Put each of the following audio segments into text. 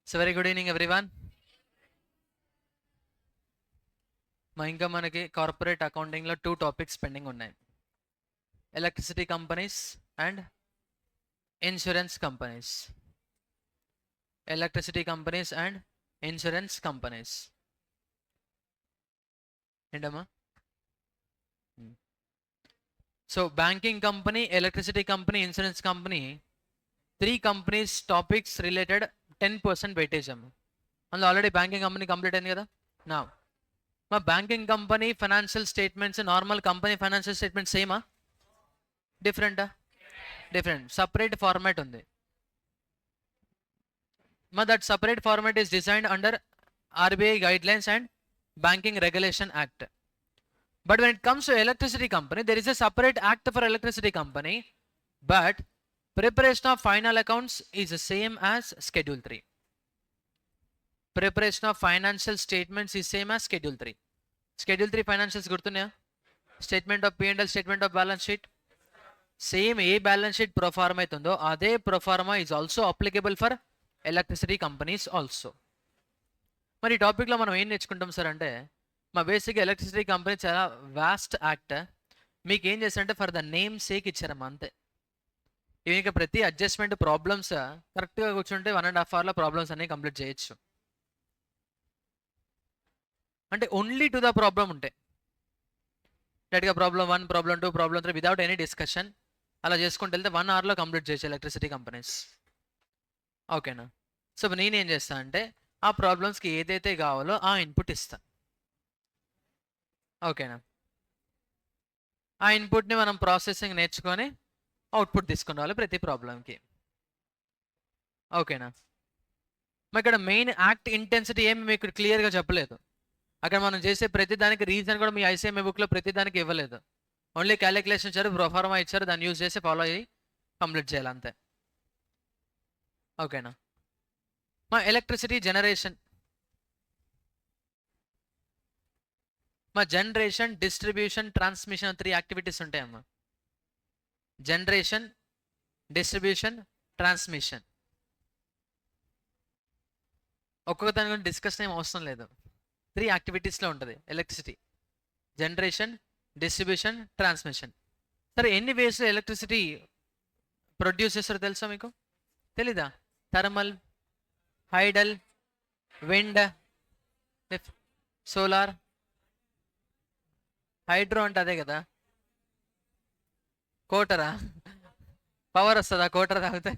So very good evening everyone. ఇంకా మనకి corporate అకౌంటింగ్లో 2 టాపిక్స్ పెండింగ్ ఉన్నాయి. Electricity companies and insurance companies. Electricity companies and insurance companies ఏంటమ్మా? So banking company, electricity company, insurance company 3 companies topics related 10% weightage అమ్మ. అందులో already banking company complete అయింది కదా. నా మా banking company financial statements, normal company financial statements సేమా డిఫరెంటా? Different, separate format ఉంది. That separate format is designed under RBI guidelines and Banking Regulation Act. But when it comes to electricity company, there is a separate act for electricity company, but preparation of final accounts is the same as Schedule 3. Preparation of financial statements is same as Schedule 3. Schedule 3 financials గుర్తున్నాయా? Statement of P&L, statement of balance sheet. Same A balance sheet proforma అవుతుందో అదే proforma is also applicable for electricity companies also. మరి ఈ టాపిక్లో మనం ఏం నేర్చుకుంటాం sir అంటే, మా బేసిక్గా ఎలక్ట్రిసిటీ కంపెనీ చాలా వాస్ట్ యాక్ట్. మీకు ఏం చేస్తారంటే ఫర్ ద నేమ్ సేక్ ఇచ్చారమ్మా అంతే. ఇంకా ప్రతి అడ్జస్ట్మెంట్ ప్రాబ్లమ్స్ కరెక్ట్గా కూర్చుంటే 1.5 hourలో ప్రాబ్లమ్స్ అన్నీ కంప్లీట్ చేయొచ్చు. అంటే ఓన్లీ టు ద ప్రాబ్లం ఉంటాయి. డైరెక్ట్గా problem 1, problem 2, problem 3 without any discussion అలా చేసుకుంటూ వెళ్తే 1 hourలో కంప్లీట్ చేయొచ్చు ఎలక్ట్రిసిటీ కంపెనీస్. ఓకేనా? సో నేనేం చేస్తాను అంటే ఆ ప్రాబ్లమ్స్కి ఏదైతే కావాలో ఆ ఇన్పుట్ ఇస్తాను. ఓకేనా? ఆ ఇన్పుట్ని మనం ప్రాసెసింగ్ నేర్చుకొని అవుట్పుట్ తీసుకుని రావాలి ప్రతి ప్రాబ్లంకి. ఓకేనా? మరి ఇక్కడ మెయిన్ యాక్ట్ ఇంటెన్సిటీ ఏమి మీకు క్లియర్గా చెప్పలేదు. అక్కడ మనం చేసే ప్రతి దానికి రీజన్ కూడా మీ ICMA బుక్లో ప్రతి దానికి ఇవ్వలేదు. ఓన్లీ క్యాలిక్యులేషన్ ఇచ్చారు, ప్రొఫార్మా ఇచ్చారు, దాన్ని యూజ్ చేసి ఫాలో అయ్యి కంప్లీట్ చేయాలి అంతే. ఓకేనా? మా ఎలక్ట్రిసిటీ జనరేషన్, మా జనరేషన్, డిస్ట్రిబ్యూషన్, ట్రాన్స్మిషన్ 3 యాక్టివిటీస్ ఉంటాయమ్మా. Generation, distribution, transmission. ఒక్కొక్క దాని గురించి డిస్కషన్ ఏం అవసరం లేదు. 3 యాక్టివిటీస్లో ఉంటుంది ఎలక్ట్రిసిటీ: జనరేషన్, డిస్ట్రిబ్యూషన్, ట్రాన్స్మిషన్. సరే, ఎన్ని వేస్లో ఎలక్ట్రిసిటీ ప్రొడ్యూస్ చేస్తారో తెలుసా మీకు? తెలీదా? Thermal, hydel, wind, solar. Hydro అంటే అదే కదా, కోటరా? పవర్ వస్తుందా కోటర్ తాగితే?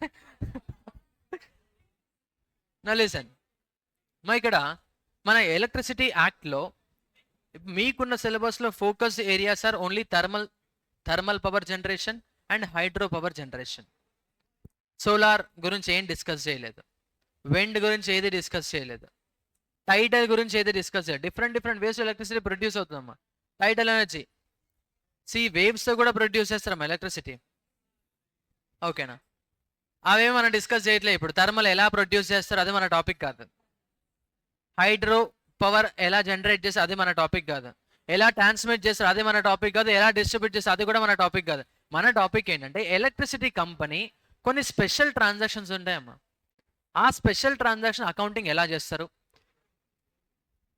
నా లిసన్, మా ఇక్కడ మన ఎలక్ట్రిసిటీ యాక్ట్లో మీకున్న సిలబస్లో focus areas are only thermal power generation and hydro power generation. Solar గురించి ఏం డిస్కస్ చేయలేదు, విండ్ గురించి ఏది డిస్కస్ చేయలేదు, టైడల్ గురించి ఏది డిస్కస్ చేయలేదు. డిఫరెంట్ వేస్ ఎలక్ట్రిసిటీ ప్రొడ్యూస్ అవుతుందమ్మా. టైడల్ ఎనర్జీ వేవ్స్తో కూడా ప్రొడ్యూస్ చేస్తారమ్మా ఎలక్ట్రిసిటీ. ఓకేనా? అవే మనం డిస్కస్ చేయట్లేదు ఇప్పుడు. థర్మల్ ఎలా ప్రొడ్యూస్ చేస్తారో అది మన టాపిక్ కాదు. హైడ్రో పవర్ ఎలా జనరేట్ చేస్తే అది మన టాపిక్ కాదు. ఎలా ట్రాన్స్మిట్ చేస్తారు అది మన టాపిక్ కాదు. ఎలా డిస్ట్రిబ్యూట్ చేస్తే అది కూడా మన టాపిక్ కాదు. మన టాపిక్ ఏంటంటే ఎలక్ట్రిసిటీ కంపెనీ కొన్ని స్పెషల్ ట్రాన్సాక్షన్స్ ఉంటాయమ్మా. ఆ స్పెషల్ ట్రాన్సాక్షన్ అకౌంటింగ్ ఎలా చేస్తారు?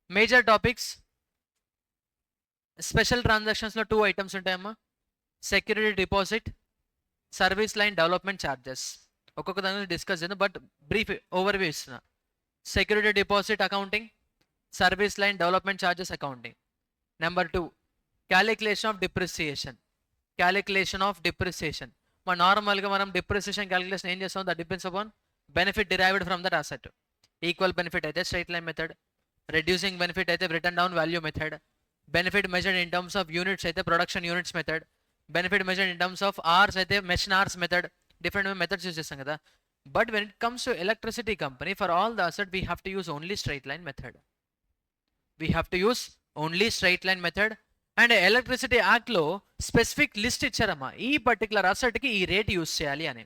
మేజర్ టాపిక్స్ స్పెషల్ ట్రాన్సాక్షన్స్లో 2 ఐటమ్స్ ఉంటాయమ్మా: security deposit, service line development charges. ఒక్కొక్క దాని గురించి డిస్కస్ చేద్దాం, బట్ బ్రీఫ్ ఓవర్వ్యూ ఇస్తున్నా. Security deposit accounting, service line development charges accounting. Number 2, calculation of depreciation. Calculation of depreciation. మా నార్మల్గా మనం డిప్రిసియేషన్ క్యాలిక్యులేషన్ ఏం చేస్తాం? That depends upon benefit derived from that asset. Equal benefit అయితే straight line method, reducing benefit అయితే written down value method, benefit measured in terms of units అయితే production units method, benefit measured in terms of hours అయితే machine hours method. Different methods use చేస్తాం కదా. But when it comes to electricity company, for all the asset we have to use only straight line method. We have to use only straight line method. And electricity act లో specific list ఇచ్చారమ్మా, ఈ particular asset కి ఈ rate use చేయాలి అని.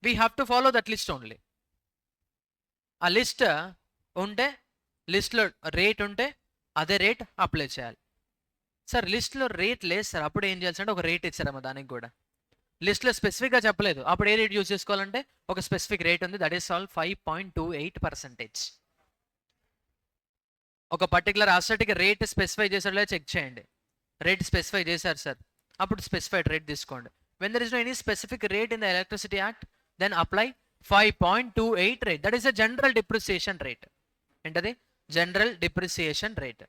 We have to follow that list only. ఆ list ఉంటే, లిస్ట్లో rate ఉంటే అదే రేట్ అప్లై చేయాలి. సార్ లిస్ట్లో రేట్ లేదు సార్, అప్పుడు ఏం చేయాల్సి అంటే ఒక రేట్ ఇచ్చారమ్మా దానికి కూడా. లిస్ట్లో స్పెసిఫిక్గా చెప్పలేదు. అప్పుడు ఏ రేట్ యూజ్ చేసుకోవాలంటే ఒక స్పెసిఫిక్ రేట్ ఉంది, దట్ ఈస్ ఆల్ 5.28%. ఒక పర్టికులర్ అసెట్కి రేట్ స్పెసిఫై చేసాడో చెక్ చేయండి. రేట్ స్పెసిఫై చేశారు సార్, అప్పుడు స్పెసిఫైడ్ రేట్ తీసుకోండి. When there is no any specific rate in the electricity act, then apply 5.28 rate. That is the general depreciation rate. ఏంటది? General depreciation rate.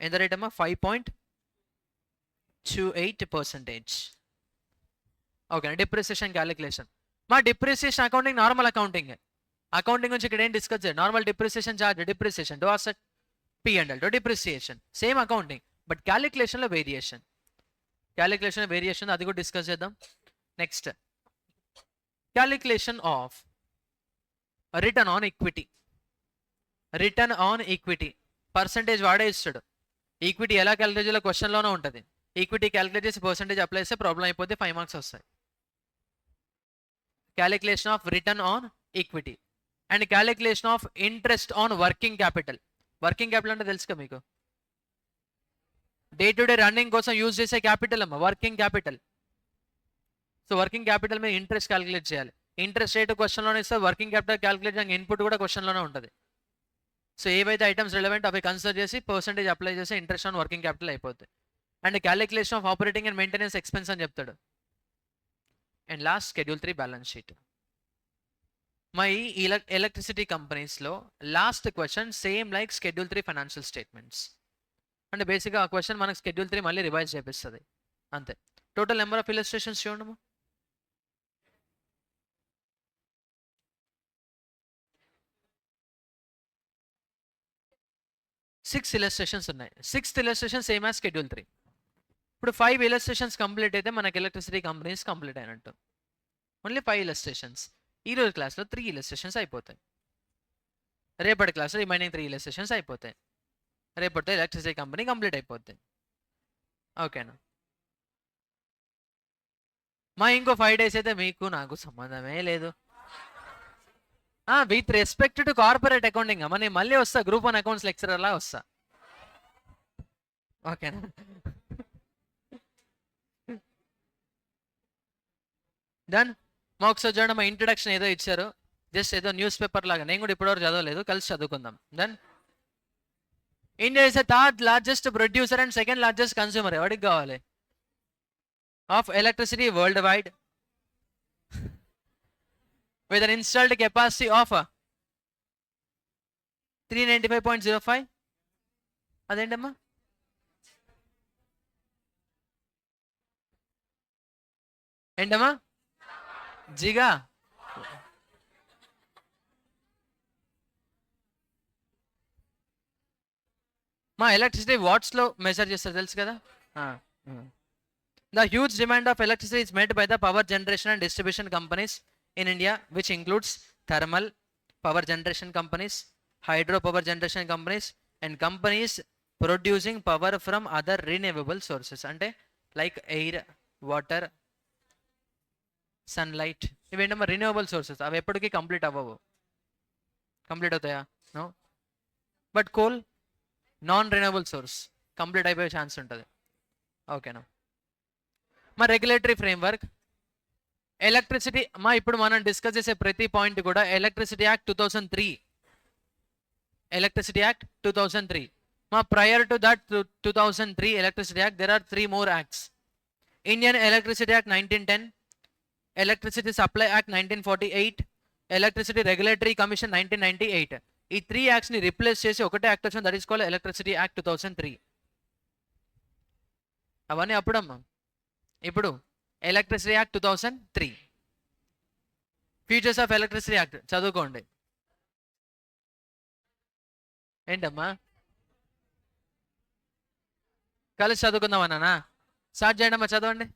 ఎంత rate అమ్మా? 5.28%. Okay, depreciation calculation. మా depreciation accounting normal accounting. Accounting గురించి ఇక్కడ ఏం discuss చేయాలి? Normal depreciation charge, depreciation to asset, P&L to depreciation, same accounting, but క్యాలిక్యులేషన్లో variation. Calculation variation అది కూడా డిస్కస్ చేద్దాం. Next, calculation of return on equity. Return on equity percentage వాడే ఇస్తాడు. ఈక్విటీ ఎలా క్యాలిక్యులేట్ చేయాలో క్వశ్చన్లోనే ఉంటుంది. ఈక్విటీ క్యాలిక్యులేట్ చేసి పర్సంటేజ్ అప్లై చేస్తే ప్రాబ్లం అయిపోతే 5 మార్క్స్ వస్తాయి. Calculation of return on equity and calculation of interest on working capital. Working capital అంటే తెలుసుగా మీకు, డే టు డే రన్నింగ్ కోసం యూజ్ చేసే క్యాపిటల్ అమ్మ working capital. So working capital మీద ఇంట్రెస్ట్ క్యాలిక్యులేట్ చేయాలి. ఇంట్రెస్ట్ రేట్ క్వశ్చన్లోనే ఇస్తే వర్కింగ్ క్యాపిటల్ క్యాలిక్యులేట్ చేయడానికి ఇన్పుట్ కూడా క్వశ్చన్లోనే ఉంటుంది. సో ఏవైతే ఐటమ్స్ రిలవెంట్ అవి కన్సిడర్ చేసి పర్సంటేజ్ అప్లై చేసి ఇంట్రెస్ట్ ఆన్ వర్కింగ్ క్యాపిటల్ అయిపోతుంది. And calculation of operating and maintenance expense అని చెప్తాడు. And last Schedule 3 balance sheet. మై ఎలక్ట్రిసిటీ కంపెనీస్లో last question same like Schedule 3 financial statements. అంటే బేసిక్గా ఆ క్వశ్చన్ మనకు Schedule 3 మళ్ళీ రివైజ్ చేపిస్తుంది అంతే. టోటల్ నెంబర్ ఆఫ్ ఇలస్ట్రేషన్స్ చూడము. 6 ఇలస్ట్రేషన్స్ ఉన్నాయి. 6th illustration same as Schedule 3. ఇప్పుడు 5 ఇలస్ట్రేషన్స్ కంప్లీట్ అయితే మనకి ఎలక్ట్రిసిటీ కంపెనీస్ కంప్లీట్ అయినట్టు. Only 5 illustrations. ఈరోజు క్లాస్లో 3 ఇలస్ట్రేషన్స్ అయిపోతాయి. రేపటి క్లాస్లో రిమైనింగ్ 3 ఇలస్ట్రేషన్స్ అయిపోతాయి. రేపటితో ఎలక్ట్రిసిటీ కంపెనీ కంప్లీట్ అయిపోతుంది. ఓకేనా? మా ఇంకో 5 days అయితే మీకు నాకు సంబంధమే లేదు. With respect to corporate accounting అమ్మ, నేను మళ్ళీ వస్తా గ్రూప్ 1 అకౌంట్స్ లెక్చరర్లా వస్తా. ఓకేనా? డన్. మా ఒకసారి చూడండి, మా ఇంట్రడక్షన్ ఏదో ఇచ్చారు, జస్ట్ ఏదో న్యూస్ పేపర్ లాగా. నేను కూడా ఇప్పటివరకు చదవలేదు, కలిసి చదువుకుందాం. Then India is the third largest producer and second largest consumer. ఎవరికి కావాలి? Of electricity world wide with an installed capacity of 395.05. అదేంటమ్మా? ఏంటమ్మా? జిగా. మా ఎలక్ట్రిసిటీ వాట్స్లో మెజర్ చేస్తారు తెలుసు కదా. The huge demand of electricity is met by the power generation and distribution companies in India, which includes thermal power generation companies, hydro power generation companies, and companies producing power from other renewable sources. అంటే like air, water, sunlight, ఇవేంటమ్మా renewable sources. అవి ఎప్పటికీ complete అవ్వవు. Complete అవుతాయా? No. But coal non renewable source, complete అయిపోయే chance ఉంటుంది. ఓకేనా? మా రెగ్యులేటరీ ఫ్రేమ్వర్క్ ఎలక్ట్రిసిటీ. మా ఇప్పుడు మనం డిస్కస్ చేసే ప్రతి పాయింట్ కూడా ఎలక్ట్రిసిటీ యాక్ట్ 2003. Electricity act 2003. మా prior to that 2003 electricity act there are 3 more acts. Indian electricity act 1910, electricity supply act 1948, electricity regulatory commission 1998. ఈ 3 యాక్ట్స్ని రిప్లేస్ చేసి ఒకటే యాక్ట్ వచ్చింది, that is called electricity act 2003. అవన్నీ అప్పుడమ్మా. ఇప్పుడు electricity act 2003, features of electricity act చదువుకోండి. ఏంటమ్మా? కలిసి చదువుకుందాం అన్నానా? స్టార్ట్ చేయండి అమ్మా, చదవండి.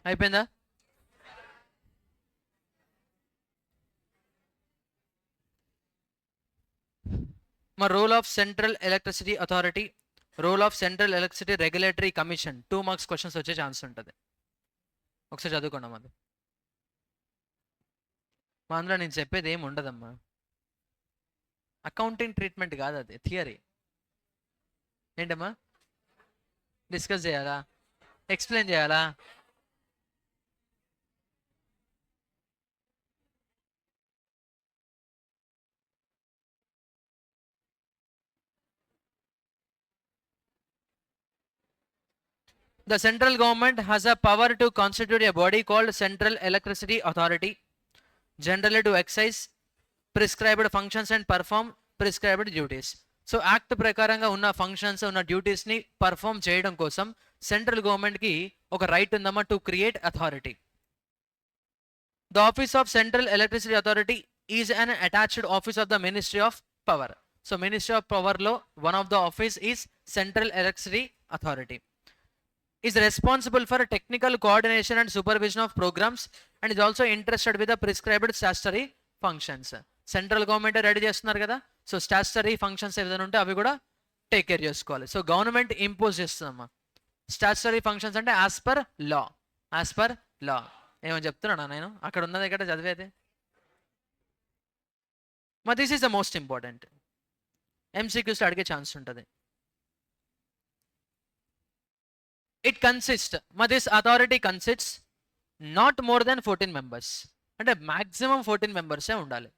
అయిపోయిందా? మా role of central electricity authority, role of central electricity regulatory commission, 2 marks questions వచ్చే ఛాన్స్ ఉంటుంది. ఒకసారి చదువుకున్నాం అది. మా అందులో నేను చెప్పేది ఏమి ఉండదమ్మా, అకౌంటింగ్ ట్రీట్మెంట్ కాదు, అది థియరీ. ఏంటమ్మా డిస్కస్ చేయాలా, ఎక్స్ప్లెయిన్ చేయాలా? The central government has a power to constitute a body called Central Electricity Authority, generally to exercise prescribed functions and perform prescribed duties. So act ప్రకారంగా ఉన్న ఫంక్షన్స్ ఉన్న డ్యూటీస్ని perform చేయడం కోసం సెంట్రల్ గవర్నమెంట్కి ఒక రైట్ ఉందమ్మా, to create authority. The office of central electricity authority is an attached office of the ministry of power. So ministry of పవర్లో one of the office is central electricity authority. is responsible for technical coordination and supervision of programs and is also interested with the prescribed statutory functions. Central government ready చేస్తున్నారు కదా, so statutory functions ఏదైనా ఉంటే అవి కూడా take care చేసుకోవాలి. So government impose చేస్తుందమ్మా statutory functions అంటే as per law, as per law. ఏమో చెప్తున్నానా నేను, అక్కడ ఉన్నది ఇక్కడ చదివేది. మరి this is the most important, MCQs అడిగే ఛాన్స్ ఉంటుంది. It consists, this authority consists not more than 14 members. అంటే maximum 14 members ఉండాలి,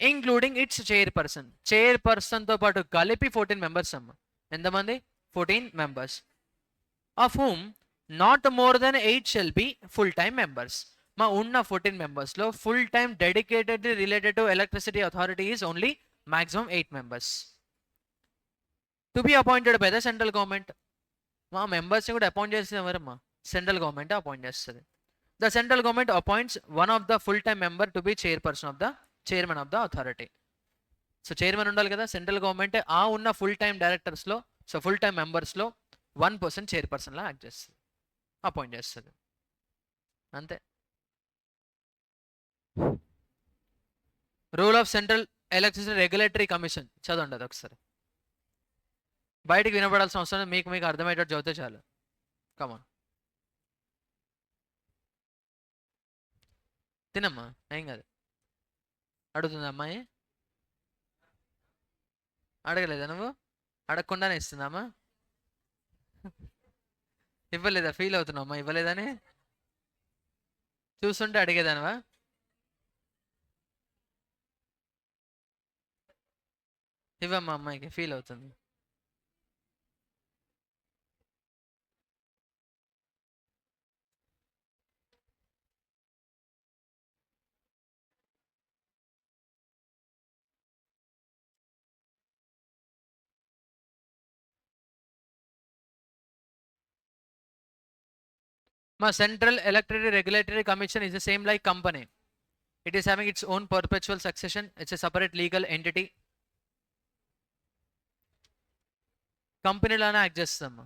ఇంక్లూడింగ్ ఇట్స్ చైర్పర్సన్. చైర్పర్సన్తో పాటు కలిపి 14 మెంబర్స్ అమ్మ. ఎంతమంది? 14 members. Of whom not more than 8 shall be full time members. మా ఉన్న 14 మెంబర్స్లో full time dedicated related to electricity authority is only maximum 8 members. To be appointed by the central government. మా మెంబర్స్ని కూడా అపాయింట్ చేసేది ఎవరమ్మా? సెంట్రల్ గవర్నమెంట్ అపాయింట్ చేస్తుంది. The central government appoints one of the full time member to be chairman of the authority. So chairman ఉండాలి కదా central government. ఆ ఉన్న ఫుల్ టైమ్ డైరెక్టర్స్లో, సో ఫుల్ టైమ్ మెంబర్స్లో 1% చైర్పర్సన్లా యాక్ట్ చేస్తుంది, అపాయింట్ చేస్తుంది, అంతే. Rule of central electricity regulatory commission చదవండి అది ఒకసారి. బయటికి వినపడాల్సిన అవసరం, మీకు అర్థమయ్యేటట్టు చదివితే చాలు. కమాన్ తినమ్మా, ఏం కాదు. అడుగుతుంది అమ్మాయి, అడగలేదా నువ్వు? అడగకుండానే ఇస్తుందమ్మా? ఇవ్వలేదా? ఫీల్ అవుతున్నామ్మా ఇవ్వలేదని? చూస్తుంటే అడిగేదానివా? ఇవ్వమ్మా, అమ్మాయికి ఫీల్ అవుతుంది. మా central electricity regulatory commission is the same like company. It is having its own perpetual succession. It's a separate legal entity. కంపెనీలానే యాక్ట్ చేస్తాము.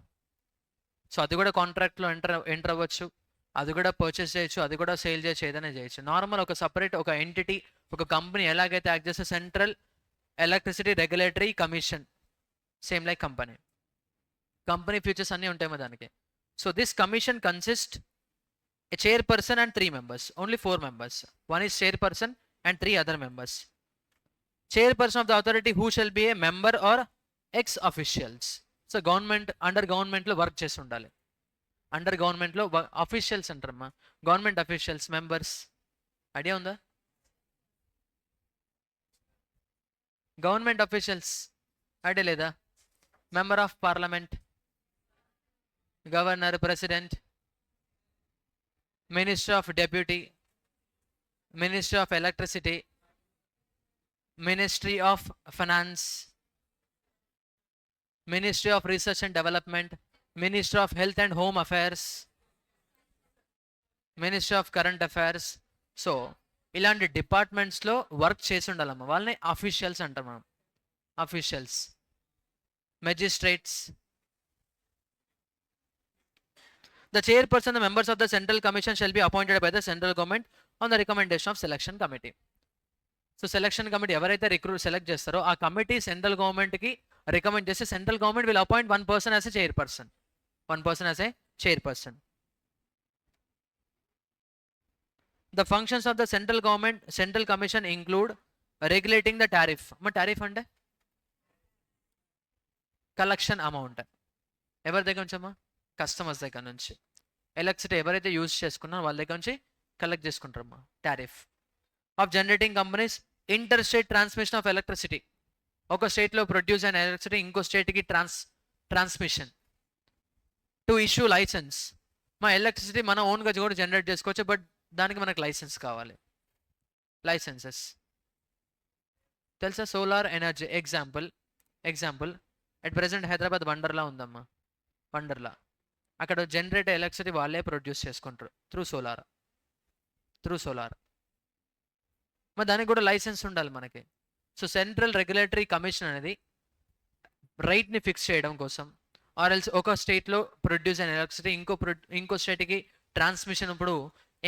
సో అది కూడా కాంట్రాక్ట్లో ఎంటర్ అవ్వచ్చు, అది కూడా పర్చేస్ చేయొచ్చు, అది కూడా సేల్ చేయొచ్చు, ఏదైనా చేయొచ్చు. నార్మల్ ఒక సపరేట్ ఒక ఎంటిటీ, ఒక కంపెనీ ఎలాగైతే యాక్ట్ చేస్తే central electricity regulatory commission same like company futures అన్నీ ఉంటాయేమో దానికి. So this commission consist a chairperson and 3 members, only 4 members. One is chairperson and 3 other members. Chairperson of the authority who shall be a member or ex officials. So government, under government lo work chesi undali. Under government lo officials antarma, government officials, members. Idea unda? Government officials idea leda? Member of parliament, governor, president, Minister of Deputy, Ministry of Electricity, Ministry of Finance, Ministry of Research and Development, Ministry of Health and Home Affairs, Ministry of Current Affairs. So ఇలాంటి డిపార్ట్మెంట్స్లో work చేసి ఉండాలమ్మా, వాళ్ళని officials అంటాం మనం. Officials, magistrates. The chairperson, the members of the central commission shall be appointed by the central government on the recommendation of selection committee. So selection committee ఎవరైతే select చేస్తారో ఆ committee central గవర్నమెంట్కి recommend చేస్తే central government will appoint one person as a chairperson. The functions of the central government, central commission include regulating the tariff. Tariff అంటే collection amount ఎవరి దగ్గర నుంచి అమ్మా? కస్టమర్స్ దగ్గర నుంచి. ఎలక్ట్రిసిటీ ఎవరైతే యూజ్ చేసుకున్నారో వాళ్ళ దగ్గర నుంచి కలెక్ట్ చేసుకుంటారమ్మా tariff. Of generating companies, inter state transmission of electricity. ఒక స్టేట్లో ప్రొడ్యూస్ అయిన ఎలక్ట్రిసిటీ ఇంకో స్టేట్కి ట్రాన్స్మిషన్. To issue licence. మా ఎలక్ట్రిసిటీ మన ఓన్గా కూడా జనరేట్ చేసుకోవచ్చు, బట్ దానికి మనకు లైసెన్స్ కావాలి. లైసెన్సెస్ తెలుసా? Solar energy example at present Hyderabad Wonderla ఉందమ్మా. వండర్లా అక్కడ జనరేట్ ఎలక్ట్రిసిటీ వాళ్ళే ప్రొడ్యూస్ చేసుకుంటారు త్రూ సోలార్. మరి దానికి కూడా లైసెన్స్ ఉండాలి మనకి. సో సెంట్రల్ రెగ్యులేటరీ కమిషన్ అనేది రైట్ని ఫిక్స్ చేయడం కోసం, ఆర్ ఎల్స్ ఒక స్టేట్లో ప్రొడ్యూస్ అయిన ఎలక్ట్రిసిటీ ఇంకో స్టేట్కి ట్రాన్స్మిషన్ ఇప్పుడు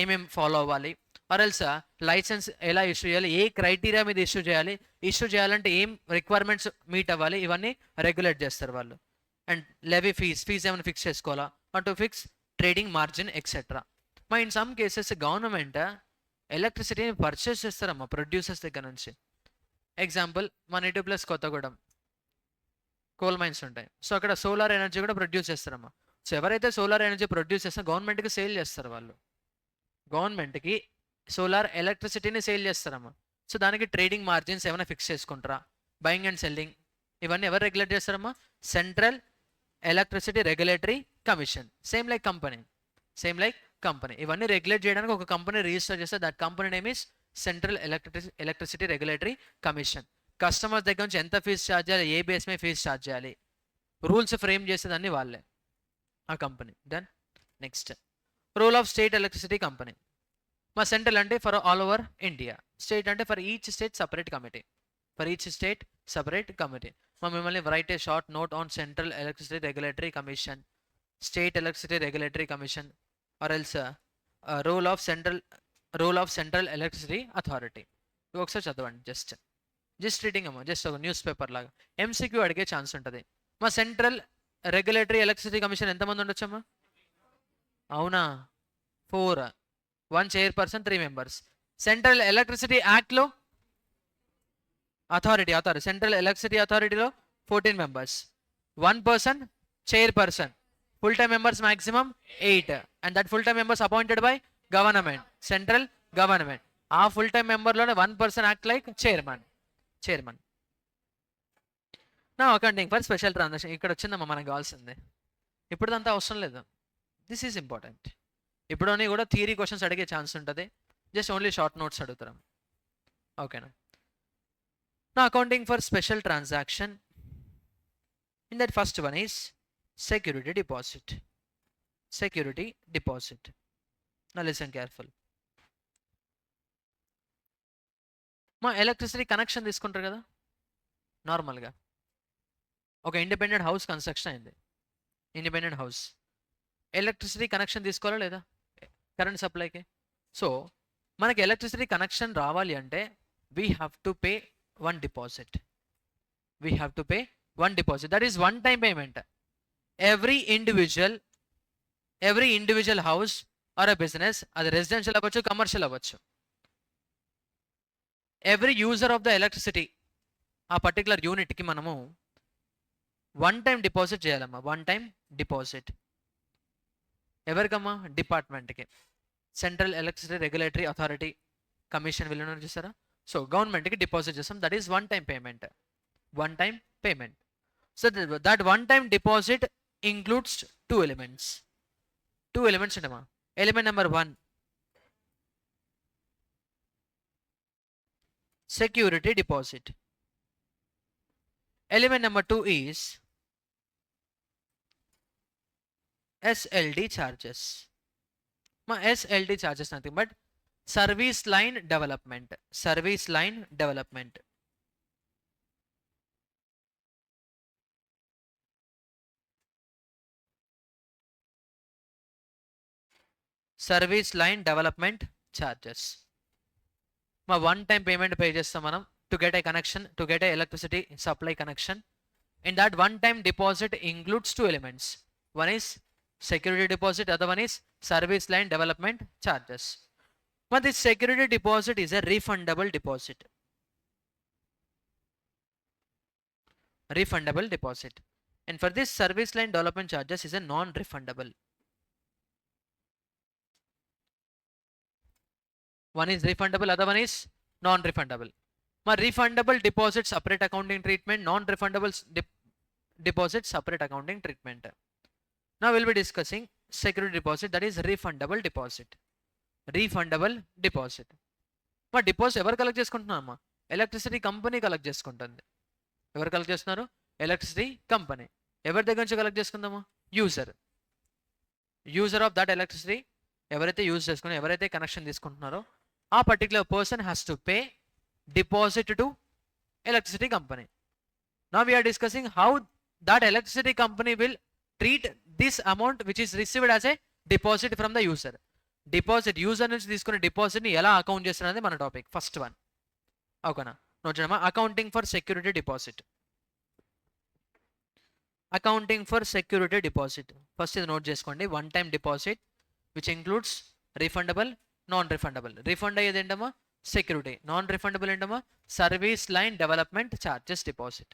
ఏమేమి ఫాలో అవ్వాలి, ఆర్ ఎల్స్ లైసెన్స్ ఎలా ఇష్యూ చేయాలి, ఏ క్రైటీరియా మీద ఇష్యూ చేయాలంటే ఏం రిక్వైర్మెంట్స్ మీట్ అవ్వాలి, ఇవన్నీ రెగ్యులేట్ చేస్తారు వాళ్ళు. అండ్ లెవీ ఫీజ్ ఏమైనా ఫిక్స్ చేసుకోవాలా, to fix trading margin etcetera. మా ఇన్ సమ్ కేసెస్ గవర్నమెంట్ ఎలక్ట్రిసిటీని పర్చేస్ చేస్తారమ్మా ప్రొడ్యూసర్స్ దగ్గర నుంచి. ఎగ్జాంపుల్ మన ఇటు ప్లస్ కొత్తగూడెం కోల్ మైన్స్ ఉంటాయి. సో అక్కడ సోలార్ ఎనర్జీ కూడా ప్రొడ్యూస్ చేస్తారమ్మా. సో ఎవరైతే సోలార్ ఎనర్జీ ప్రొడ్యూస్ చేస్తారో గవర్నమెంట్కి సేల్ చేస్తారు వాళ్ళు. గవర్నమెంట్కి సోలార్ ఎలక్ట్రిసిటీని సేల్ చేస్తారమ్మా. సో దానికి ట్రేడింగ్ మార్జిన్స్ ఏమైనా ఫిక్స్ చేసుకుంటారా, బయింగ్ అండ్ సెల్లింగ్ ఇవన్నీ ఎవరు రెగ్యులేట్ చేస్తారమ్మా? Central electricity regulatory commission. Same like company ఇవన్నీ రెగ్యులేట్ చేయడానికి ఒక కంపెనీ రిజిస్టర్ చేస్తే that company name is central electricity regulatory commission. Customers దగ్గర నుంచి ఎంత ఫీజు ఛార్జ్ చేయాలి, ఏ బేస్ మీద ఫీజు ఛార్జ్ చేయాలి, రూల్స్ ఫ్రేమ్ చేసేదాన్ని వాళ్ళే ఆ company. Then next role of state electricity company. మా సెంట్రల్ అంటే for all over India, state అంటే for each state separate committee. మా మిమ్మల్ని write a short note on central electricity regulatory commission, state electricity regulatory commission, or else role of central electricity authority. ఇవి ఒకసారి చదవండి. Just reading అమ్మా, just ఒక newspaper లాగా. MCQ అడిగే chance ఉంటుంది. మా సెంట్రల్ రెగ్యులేటరీ ఎలక్ట్రిసిటీ కమిషన్ ఎంతమంది ఉండొచ్చమ్మా? అవునా, 4, 1 చైర్పర్సన్, 3 మెంబర్స్. సెంట్రల్ ఎలక్ట్రిసిటీ యాక్ట్లో అథారిటీ సెంట్రల్ ఎలక్ట్రిసిటీ అథారిటీలో 14 members, 1 person chairperson, full time members maximum 8, and that full time members appointed by government, central government. ఆ full time member లోనే 1 person act like chairman. నా accounting for special transaction. ఇక్కడ వచ్చిందమ్మా మనకు కావాల్సింది. ఇప్పుడు అంతా అవసరం లేదు. This is important. ఇప్పుడు కూడా థియరీ క్వశ్చన్స్ అడిగే ఛాన్స్ ఉంటుంది, జస్ట్ ఓన్లీ షార్ట్ నోట్స్ అడుగుతాం. ఓకేనా? నా accounting for special transaction. In that first one is security deposit. Now listen careful. మా ఎలక్ట్రిసిటీ కనెక్షన్ తీసుకుంటారు కదా నార్మల్గా. ఒక ఇండిపెండెంట్ హౌస్ కన్స్ట్రక్షన్ అయింది, ఎలక్ట్రిసిటీ కనెక్షన్ తీసుకోవాలా లేదా కరెంట్ సప్లైకి? సో మనకి ఎలక్ట్రిసిటీ కనెక్షన్ రావాలి అంటే we have to pay one deposit. That is one time payment. every individual house or a business, అది రెసిడెన్షియల్ అవ్వచ్చు, కమర్షియల్ అవ్వచ్చు, every user of the electricity ఆ పర్టికులర్ యూనిట్కి మనము వన్ టైం డిపాజిట్ చేయాలమ్మా. ఎవరికమ్మా? డిపార్ట్మెంట్కి. Central electricity regulatory authority commission వీళ్ళు చూసారా? సో గవర్నమెంట్కి డిపాజిట్ చేస్తాం. That is one time payment. So that one time deposit includes 2 elements. ఉండమా. Element number 1 security deposit. Element number 2 is SLD charges. మా SLD charges nothing but service line development. Service line development charges. మా one time payment pay చేస్తాం మనం to get a connection, to get a electricity supply connection. In that one-time deposit includes two elements. One is security deposit, other one is service line development charges. But this security deposit is a refundable deposit. Refundable deposit. And for this service line development charges is a non-refundable. One is refundable, other one is non-refundable. My refundable deposit separate accounting treatment, non-refundable deposit separate accounting treatment. Now we'll be discussing security deposit, that is refundable deposit. Refundable deposit. మా deposit ఎవరు collect చేసుకుంటున్నారమ్మా? Electricity company collect చేసుకుంటుంది. ఎవరు collect చేస్తున్నారు? Electricity company. ఎవరి దగ్గర నుంచి collect చేసుకుందామా? User. User of that electricity ఎవరైతే యూజ్ చేసుకుని ఎవరైతే కనెక్షన్ తీసుకుంటున్నారో ఆ particular person has to pay deposit to electricity company. Now we are discussing how that electricity company will treat this amount which is received as a deposit from the user. Deposit user నుంచి తీసుకునే deposit ని ఎలా account చేస్తున్నది మన topic. First one ఓకేనా? Note చేయమ్మా. Accounting for security deposit. Accounting for security deposit first ఇది note చేసుకోండి. One time deposit which includes refundable, non refundable. Refund అయ్యేది ఏంటమ్మా? సెక్యూరిటీ. నాన్ రిఫండబుల్ ఏంటమ్మా? Service line development charges deposit.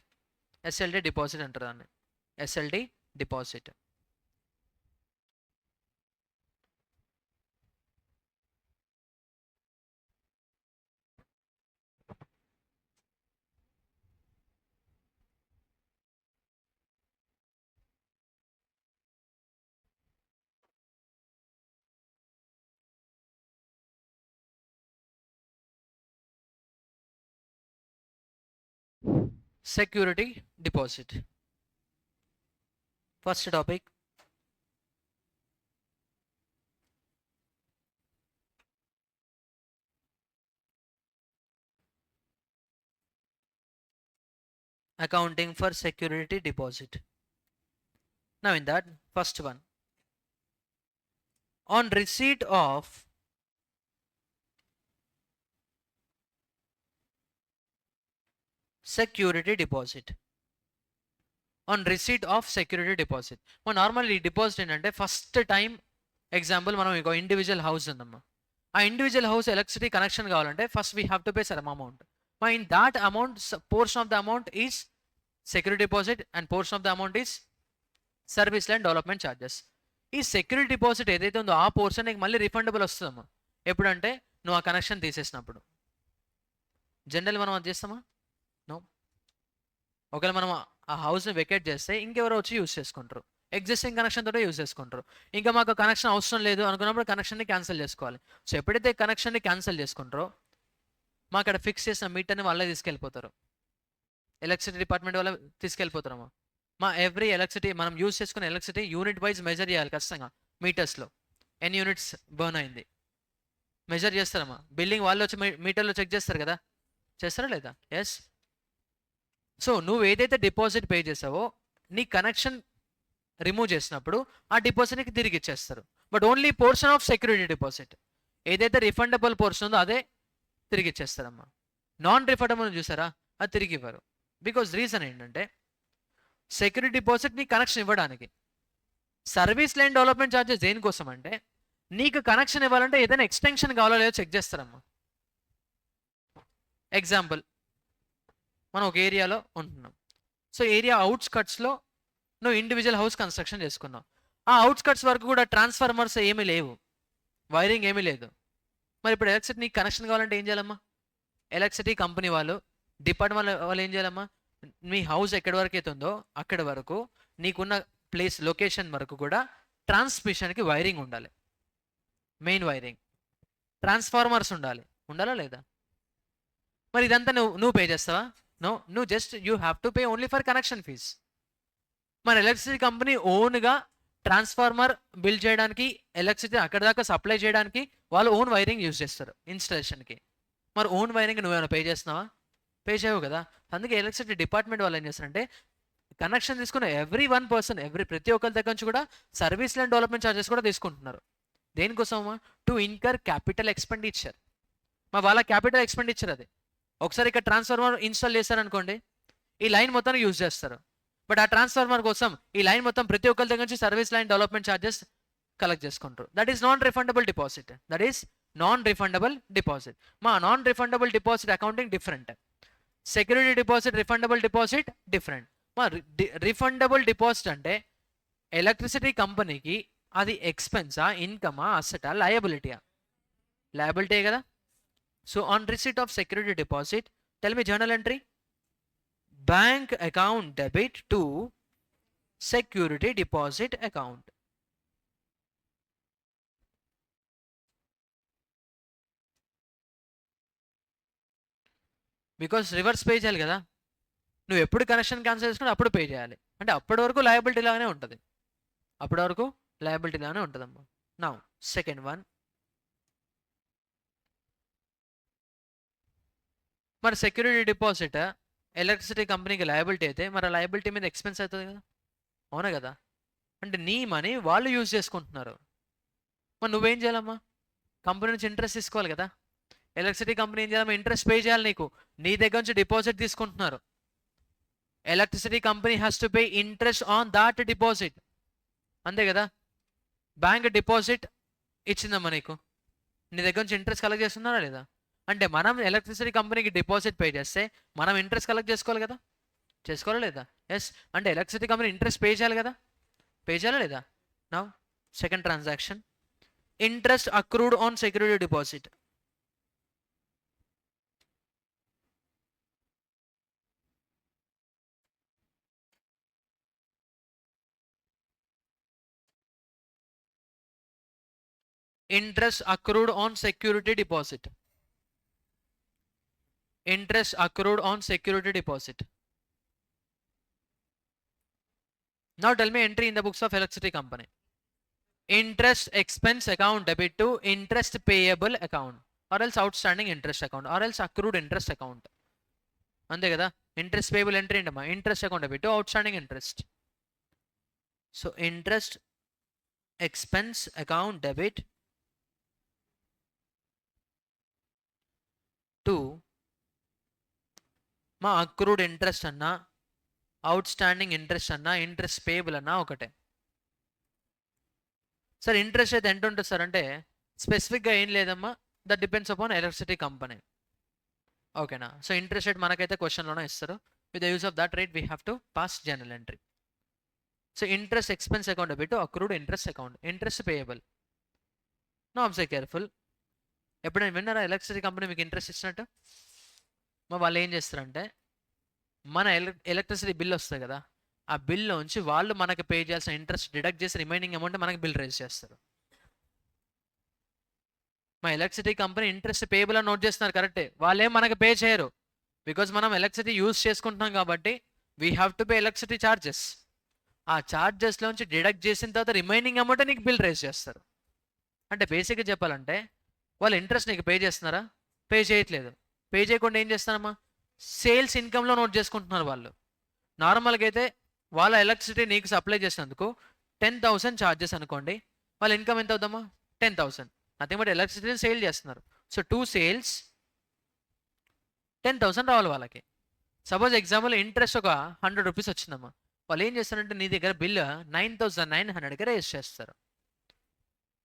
SLD deposit అంటారు దాన్ని. SLD deposit. Security deposit. First topic. Accounting for security deposit. Now in that first one, on receipt of security deposit. On receipt of security deposit. మన normal ఈ deposit ఏంటంటే first time example మనం ఇంకో individual house ఉందమ్మా. ఆ individual house electricity connection కావాలంటే first we have to pay some amount. In that amount portion of the amount is security deposit and portion of the amount is service line development charges. ఈ security deposit ఏదైతే ఉందో ఆ portion నీకు మళ్ళీ refundable వస్తుందమ్మా. ఎప్పుడంటే నువ్వు ఆ కనెక్షన్ తీసేసినప్పుడు. జనరల్ మనం అది చేస్తామా? నో. ఒకవేళ మనం ఆ హౌస్ని వెకేట్ చేస్తే ఇంకెవరో వచ్చి యూజ్ చేసుకుంటారు. ఎగ్జిస్టింగ్ కనెక్షన్ తోటే యూజ్ చేసుకుంటారు. ఇంకా మాకు కనెక్షన్ అవసరం లేదు అనుకున్నప్పుడు కనెక్షన్ని క్యాన్సిల్ చేసుకోవాలి. సో ఎప్పుడైతే కనెక్షన్ని క్యాన్సిల్ చేసుకుంటారో మా అక్కడ ఫిక్స్ చేసిన మీటర్ని వాళ్ళే తీసుకెళ్ళిపోతారు. ఎలక్ట్రిసిటీ డిపార్ట్మెంట్ వాళ్ళే తీసుకెళ్ళిపోతారమ్మా. మా ఎవ్రీ ఎలక్ట్రిసిటీ మనం యూజ్ చేసుకునే ఎలక్ట్రిసిటీ యూనిట్ వైజ్ మెజర్ చేయాలి ఖచ్చితంగా. మీటర్స్లో ఎన్ని యూనిట్స్ బర్న్ అయింది మెజర్ చేస్తారమ్మా. బిల్డింగ్ వాళ్ళు వచ్చి మీటర్లో చెక్ చేస్తారు కదా, చేస్తారా లేదా? ఎస్. సో నువ్వు ఏదైతే డిపాజిట్ పే చేసావో నీ కనెక్షన్ రిమూవ్ చేసినప్పుడు ఆ డిపాజిట్కి తిరిగి ఇచ్చేస్తారు. But only portion of security deposit ఏదైతే రిఫండబుల్ పోర్షన్ ఉందో అదే తిరిగి ఇచ్చేస్తారమ్మా. నాన్ రిఫండబుల్ చూసారా, అది తిరిగి ఇవ్వరు. బికాజ్ రీజన్ ఏంటంటే సెక్యూరిటీ డిపాజిట్ నీ కనెక్షన్ ఇవ్వడానికి. సర్వీస్ లైన్ డెవలప్మెంట్ ఛార్జెస్ దేనికోసం అంటే నీకు కనెక్షన్ ఇవ్వాలంటే ఏదైనా ఎక్స్టెన్షన్ కావాలో లేదో చెక్ చేస్తారమ్మా. ఎగ్జాంపుల్, మనం ఒక ఏరియాలో ఉంటున్నాం. సో ఏరియా అవుట్స్కట్స్లో నువ్వు ఇండివిజువల్ హౌస్ కన్స్ట్రక్షన్ చేసుకున్నావు. ఆ అవుట్స్కట్స్ వరకు కూడా ట్రాన్స్ఫార్మర్స్ ఏమీ లేవు, వైరింగ్ ఏమీ లేదు. మరి ఇప్పుడు ఎలక్ట్రిసిటీ నీకు కనెక్షన్ కావాలంటే ఏం చేయాలమ్మా? ఎలక్ట్రిసిటీ కంపెనీ వాళ్ళు, డిపార్ట్మెంట్ వాళ్ళు ఏం చేయాలమ్మా? మీ హౌస్ ఎక్కడి వరకు అయితే ఉందో అక్కడి వరకు నీకున్న ప్లేస్ లొకేషన్ వరకు కూడా ట్రాన్స్మిషన్కి వైరింగ్ ఉండాలి. మెయిన్ వైరింగ్, ట్రాన్స్ఫార్మర్స్ ఉండాలా లేదా? మరి ఇదంతా నువ్వు పే చేస్తావా? నో, నువ్వు just you have to pay only for connection fees. మరి ఎలక్ట్రిసిటీ కంపెనీ ఓన్గా ట్రాన్స్ఫార్మర్ బిల్డ్ చేయడానికి, ఎలక్ట్రిసిటీ అక్కడ దాకా సప్లై చేయడానికి వాళ్ళు ఓన్ వైరింగ్ యూజ్ చేస్తారు ఇన్స్టాలేషన్కి. మరి ఓన్ వైరింగ్ నువ్వేమైనా పే చేస్తున్నావా? పే చేయవు కదా. అందుకే ఎలక్ట్రిసిటీ డిపార్ట్మెంట్ వాళ్ళు ఏం చేస్తారంటే కనెక్షన్ తీసుకున్న ఎవ్రీ వన్ పర్సన్, ప్రతి ఒక్కరి దగ్గర నుంచి కూడా సర్వీస్ లైన్ డెవలప్మెంట్ ఛార్జెస్ కూడా తీసుకుంటున్నారు. దేనికోసమా? To incur capital expenditure. మా వాళ్ళ క్యాపిటల్ ఎక్స్పెండిచర్ అది. ఒకసారి ఇక్కడ ట్రాన్స్ఫార్మర్ ఇన్స్టాల్ చేశారనుకోండి, ఈ లైన్ మొత్తాన్ని యూజ్ చేస్తారు. బట్ ఆ ట్రాన్స్ఫార్మర్ కోసం ఈ లైన్ మొత్తం ప్రతి ఒక్కరి దగ్గర నుంచి service line development charges collect చేసుకుంటారు. That is non refundable deposit. That is non refundable deposit. మా non refundable deposit accounting different. Security deposit, refundable deposit different. మా రిఫండబుల్ డిపాజిట్ అంటే ఎలక్ట్రిసిటీ కంపెనీకి అది ఎక్స్పెన్సా, ఇన్కమా, అసెటా, లయబిలిటీయా? లయబిలిటీ కదా. So on receipt of security deposit, tell me journal entry, bank account debit to security deposit account. Because reverse pay చేయాలి కదా. నువ్వు ఎప్పుడు కనెక్షన్ క్యాన్సిల్ చేసుకుని అప్పుడు పే చేయాలి. అంటే అప్పటి వరకు లయబిలిటీ లాగానే ఉంటుంది. అప్పటి వరకు లయబిలిటీ లాగానే ఉంటుందమ్మా. నౌ సెకండ్ వన్, మరి సెక్యూరిటీ డిపాజిట్ ఎలక్ట్రిసిటీ కంపెనీకి లయబిలిటీ అయితే మరి ఆ లయబిలిటీ మీద ఎక్స్పెన్స్ అవుతుంది కదా, అవునా కదా? అంటే నీ మనీ వాళ్ళు యూజ్ చేసుకుంటున్నారు. మరి నువ్వేం చేయాలమ్మా? కంపెనీ నుంచి ఇంట్రెస్ట్ తీసుకోవాలి కదా. ఎలక్ట్రిసిటీ కంపెనీ ఏం చేయాలమ్మా? ఇంట్రెస్ట్ పే చేయాలి నీకు. నీ దగ్గర నుంచి డిపాజిట్ తీసుకుంటున్నారు. Electricity company has to pay interest on that deposit, అంతే కదా. బ్యాంక్ డిపాజిట్ ఇచ్చిందమ్మా నీకు, నీ దగ్గర నుంచి ఇంట్రెస్ట్ కలెక్ట్ చేస్తున్నారా లేదా? అంటే మనం ఎలక్ట్రిసిటీ కంపెనీకి డిపాజిట్ పే చేస్తే మనం ఇంట్రెస్ట్ కలెక్ట్ చేసుకోవాలి కదా, చేసుకోవాలా లేదా? ఎస్. అంటే ఎలక్ట్రిసిటీ కంపెనీ ఇంట్రెస్ట్ పే చేయాలి కదా, పే చేయాలా లేదా? Now second transaction, interest accrued on security deposit. Interest accrued on security deposit. Interest accrued on security deposit. Now tell me entry in the books of electricity company. Interest expense account debit to interest payable account, or else outstanding interest account, or else accrued interest account. అంతే కదా. Interest payable entry ఏంటమ్మా? Interest account debit to outstanding interest. So interest expense account debit to మా accrued interest అన్నా, outstanding interest అన్నా, interest payable అన్నా ఒకటే. Sir interest అయితే ఎంత ఉంటుంది సార్ అంటే స్పెసిఫిక్గా ఏం లేదమ్మా, that depends upon electricity company. ఓకేనా. సో ఇంట్రెస్ట్ రేట్ మనకైతే క్వశ్చన్లోనే ఇస్తారు. With the use of that rate we have to pass journal entry. So interest expense account debit to accrued interest account, interest payable. No observe careful. ఎప్పుడైనా విన్నారా electricity company మీకు interest ఇచ్చినట్టు? మా వాళ్ళు ఏం చేస్తారంటే మన ఎలక్ట్రిసిటీ బిల్ వస్తుంది కదా, ఆ బిల్లోంచి వాళ్ళు మనకి పే చేయాల్సిన ఇంట్రెస్ట్ డిడక్ట్ చేసి రిమైనింగ్ అమౌంట్ మనకి బిల్ రేజ్ చేస్తారు. మా ఎలక్ట్రిసిటీ కంపెనీ ఇంట్రెస్ట్ పేయబుల్ అని నోట్ చేస్తున్నారు కరెక్టే, వాళ్ళేం మనకి పే చేయరు. బికాజ్ మనం ఎలక్ట్రిసిటీ యూజ్ చేసుకుంటున్నాం కాబట్టి we have to pay electricity charges. ఆ ఛార్జెస్లోంచి డిడక్ట్ చేసిన తర్వాత రిమైనింగ్ అమౌంట్ నీకు బిల్ రేజ్ చేస్తారు. అంటే బేసిక్గా చెప్పాలంటే వాళ్ళు ఇంట్రెస్ట్ నీకు పే చేస్తున్నారా? పే చేయట్లేదు. పే చేయకుండా ఏం చేస్తారమ్మా? సేల్స్ ఇన్కమ్లో నోట్ చేసుకుంటున్నారు వాళ్ళు. నార్మల్గా అయితే వాళ్ళ ఎలక్ట్రిసిటీ నీకు సప్లై చేసినందుకు 10,000 ఛార్జెస్ అనుకోండి, వాళ్ళ ఇన్కమ్ ఎంత అవుతామా? 10,000. నథింగ్ బట్ ఎలక్ట్రిసిటీని సేల్ చేస్తున్నారు. సో 2 సేల్స్ 10,000 రావాలి వాళ్ళకి. సపోజ్ ఎగ్జాంపుల్ ఇంట్రెస్ట్ ఒక 100 రూపీస్ వచ్చిందమ్మా, వాళ్ళు ఏం చేస్తారంటే నీ దగ్గర బిల్ 9,900కి రేజ్ చేస్తారు.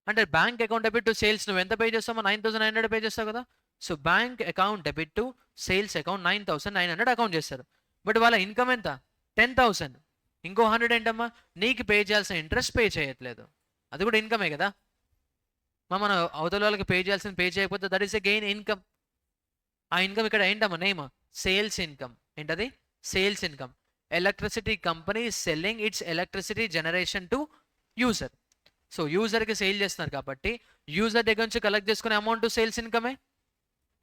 అంటే bank account debit to sales నువ్వు ఎంత పే చేస్తామో 9,900 పే చేస్తావు కదా. So bank account debit to sales account 9,900 account చేస్తారు. బట్ వాళ్ళ ఇన్కమ్ ఎంత? 10,000. ఇంకో 100 ఏంటమ్మా? నీకు పే చేయాల్సిన ఇంట్రెస్ట్ పే చేయట్లేదు, అది కూడా ఇన్కమే కదా. మన అవతల వాళ్ళకి పే చేయాల్సిన పే చేయకపోతే that is a gain income. ఆ ఇన్కమ్ ఇక్కడ ఏంటమ్మా? Name sales income. ఏంటది? Sales income. Electricity company selling its electricity generation to user. So యూజర్కి సేల్ చేస్తున్నారు కాబట్టి యూజర్ దగ్గర నుంచి కలెక్ట్ చేసుకునే అమౌంట్ సేల్స్ ఇన్కమే,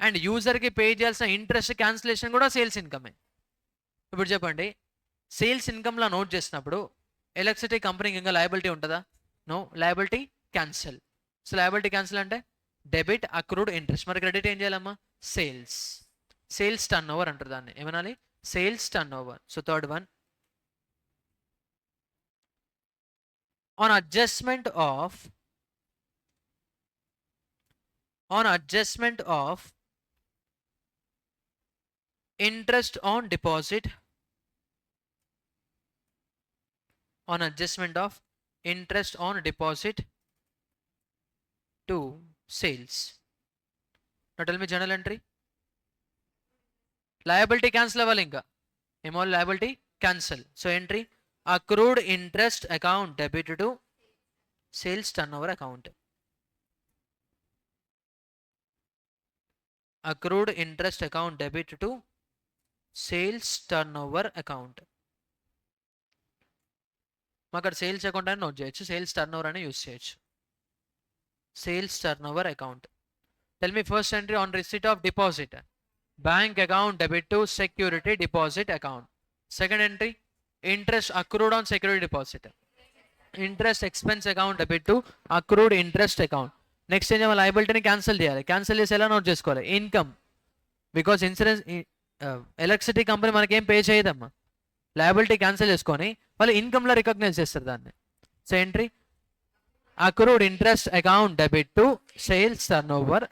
అండ్ యూజర్కి పే చేయాల్సిన ఇంట్రెస్ట్ క్యాన్సిలేషన్ కూడా సేల్స్ ఇన్కమే. ఇప్పుడు చెప్పండి, సేల్స్ ఇన్కమ్లో నోట్ చేసినప్పుడు ఎలక్ట్రిసిటీ కంపెనీకి ఇంకా లయబిలిటీ ఉంటుందా? No, liability cancel. So liability cancel అంటే డెబిట్ అక్రూడ్ ఇంట్రెస్ట్. మరి క్రెడిట్ ఏం చేయాలమ్మా? సేల్స్. సేల్స్ టర్న్ ఓవర్ అంటారు దాన్ని, ఏమనాలి? Sales turn over. So third one, on adjustment of on adjustment of interest on deposit, on adjustment of interest on deposit to sales. Now tell me journal entry. Liability cancel అవ్వాలి ఇంకా ఏమో liability cancel. So entry accrued interest account debit to sales turnover account. Accrued interest account debit to sales turnover account. అక్కడ sales account అని note చేయొచ్చు, sales turnover అని use చేయొచ్చు. Sales turnover account. Tell me first entry on receipt of deposit, bank account debit to security deposit account. Second entry interest accrued on security deposit, interest expense account debit to accrued interest account. Next ఏం చేయాలి, లయబిలిటీని cancel చేయాలి. Cancel చేసి ఎలా note చేసుకోవాలి, income, because insurance electricity company మనకేం pay చేయదమ్మా. Liability cancel చేసుకొని వాళ్ళు ఇన్కమ్లో recognise చేస్తారు దాన్ని. So entry accrued interest account debit to sales turnover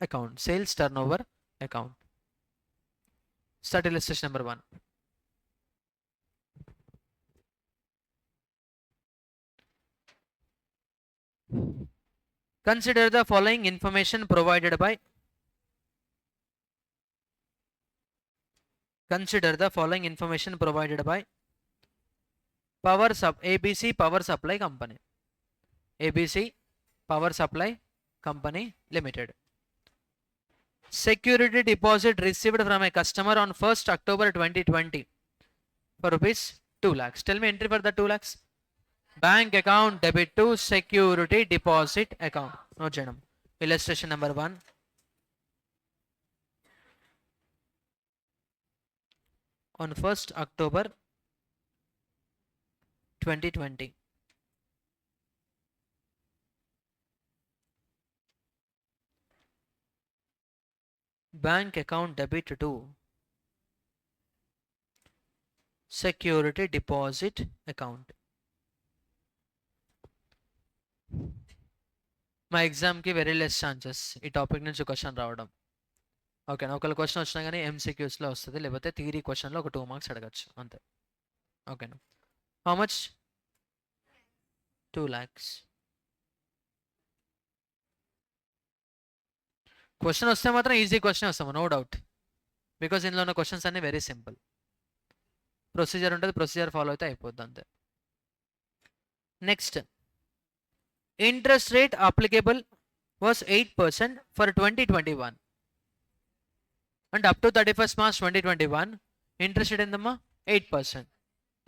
account, sales turnover account. Start illustration number 1. Consider the following information provided by ABC Power Supply Company, ABC Power Supply Company Limited. Security deposit received from a customer on 1st October 2020 for rupees 2 lakhs. Tell me entry for the 2 lakhs. Bank account debit to security deposit account. No cheyadam. Illustration number 1. On 1st October 2020. Bank account debit to security deposit account. మా ఎగ్జామ్కి very less chances ఈ topic నుంచి question రావడం. ఓకేనా, ఒకవేళ question వచ్చినా కానీ ఎంసీక్యూస్లో వస్తుంది, లేకపోతే థియరీ క్వశ్చన్లో ఒక 2 మార్క్స్ అడగచ్చు అంతే. ఓకేనా, హౌ మచ్, 2 lakhs. క్వశ్చన్ వస్తే మాత్రం ఈజీ క్వశ్చన్ వస్తాము, నో డౌట్, బికాజ్ ఇందులో ఉన్న క్వశ్చన్స్ అన్నీ వెరీ సింపుల్. ప్రొసీజర్ ఉంటుంది, ప్రొసీజర్ ఫాలో అయితే అయిపోద్ది అంతే. Next, interest rate applicable was 8% for 2021 and up to 31st March 2021 interest rate endamma 8%,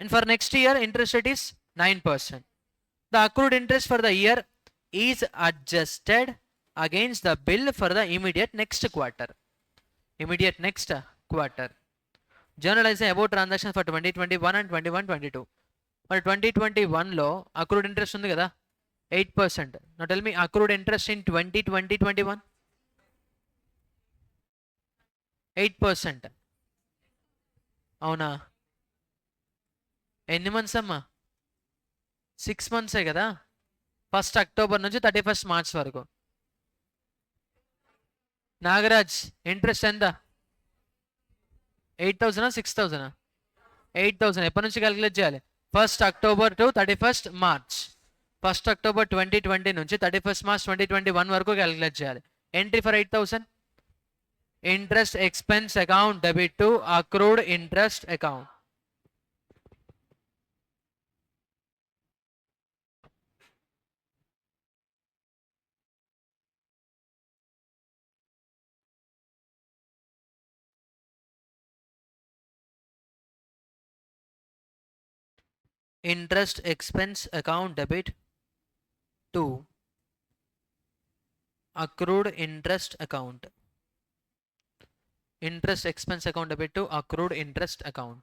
and for next year interest rate is 9%. The accrued interest for the year is adjusted against the bill for the immediate next quarter. Journalizing about transactions for 2021 and 21-22. మరి 2021లో accrued interest ఉంది కదా 8%. Now tell me accrued interest in 2020-21. 8%. అవునా, ఎన్ని months అమ్మా, 6 months కదా, 1st October నుంచి 31st March వరకు. Nagaraj interest ఎంత, 8,000 6,000? 8,000. ఎప్పటి నుంచి క్యాలిక్యులేట్ చేయాలి, 1st October to 31st March. 1st October 2020 నుంచి 31st March 2021 వరకు క్యాలిక్యులేట్ చేయాలి. Entry for 8,000, interest expense account debit to accrued interest account. Interest expense account debit to accrued interest account. Interest expense account debit to accrued interest account.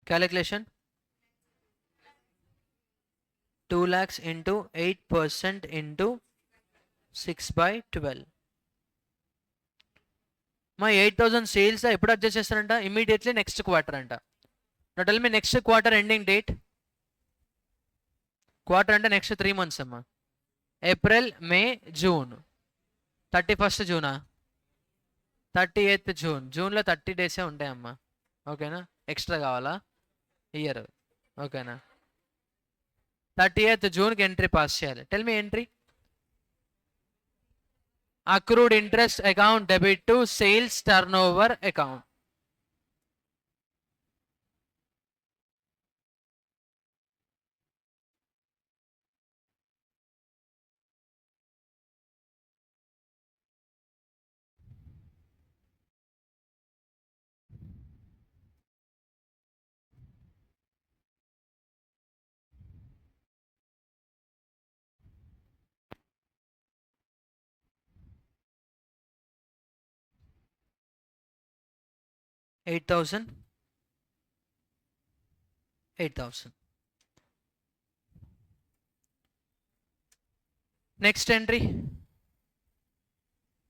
Calculation 2 lakhs into 8% into 6/12. మా 8,000 sales ఎప్పుడు adjust చేస్తారంట? Immediately next quarter అంట. నా tell me next quarter ending date. Quarter అంటే next 3 months అమ్మా. April, మే, June. 31st Juna? 38th June. జూన్లో 30 days ఉంటాయమ్మా. ఓకేనా? Extra కావాలా? ఇయర్. ఓకేనా? 30th జూన్కి ఎంట్రీ పాస్ చేయాలి. Tell me entry. Accrued interest account debit to sales turn over account. $8,000. Next entry.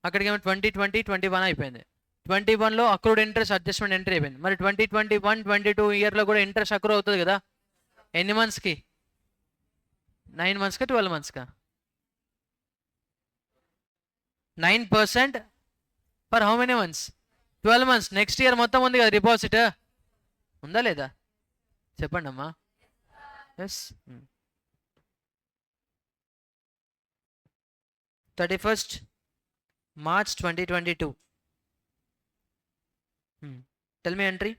అక్కడికి ఏమో 2020, 21 అయిపోయింది. 21లో అక్రూడ్ ఇంట్రెస్ట్ అడ్జస్ట్మెంట్ ఎంట్రీ అయిపోయింది. మరి 2021, 22 ఇయర్లో కూడా ఇంట్రెస్ట్ అక్రూ అవుతుంది కదా? ఎన్ని మంత్స్కి? 9 monthsకా 12 monthsకా? 9% for how many months? 12 months. Next year మొత్తం ఉంది కదా డిపాజిట్, ఉందా లేదా? చెప్పండి అమ్మా. Yes. 31st March 2022. Tell me entry.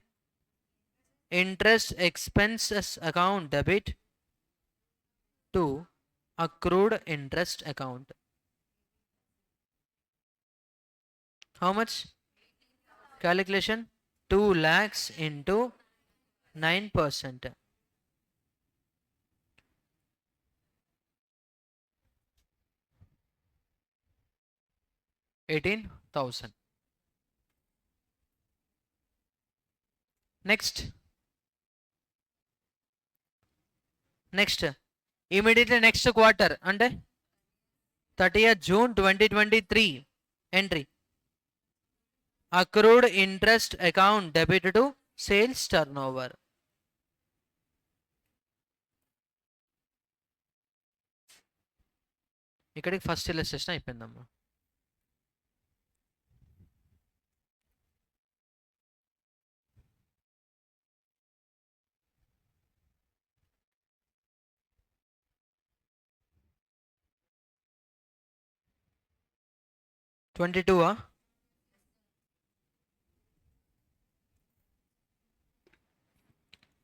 Interest expenses account debit to accrued interest account. How much? Calculation 2 lakhs into 9%. 18,000. Next immediately next quarter అంటే 30th June 2023 entry. Accrued interest account debit to sales turnover. ఇక్కడికి first illustration అయిపోయిందమ్మా.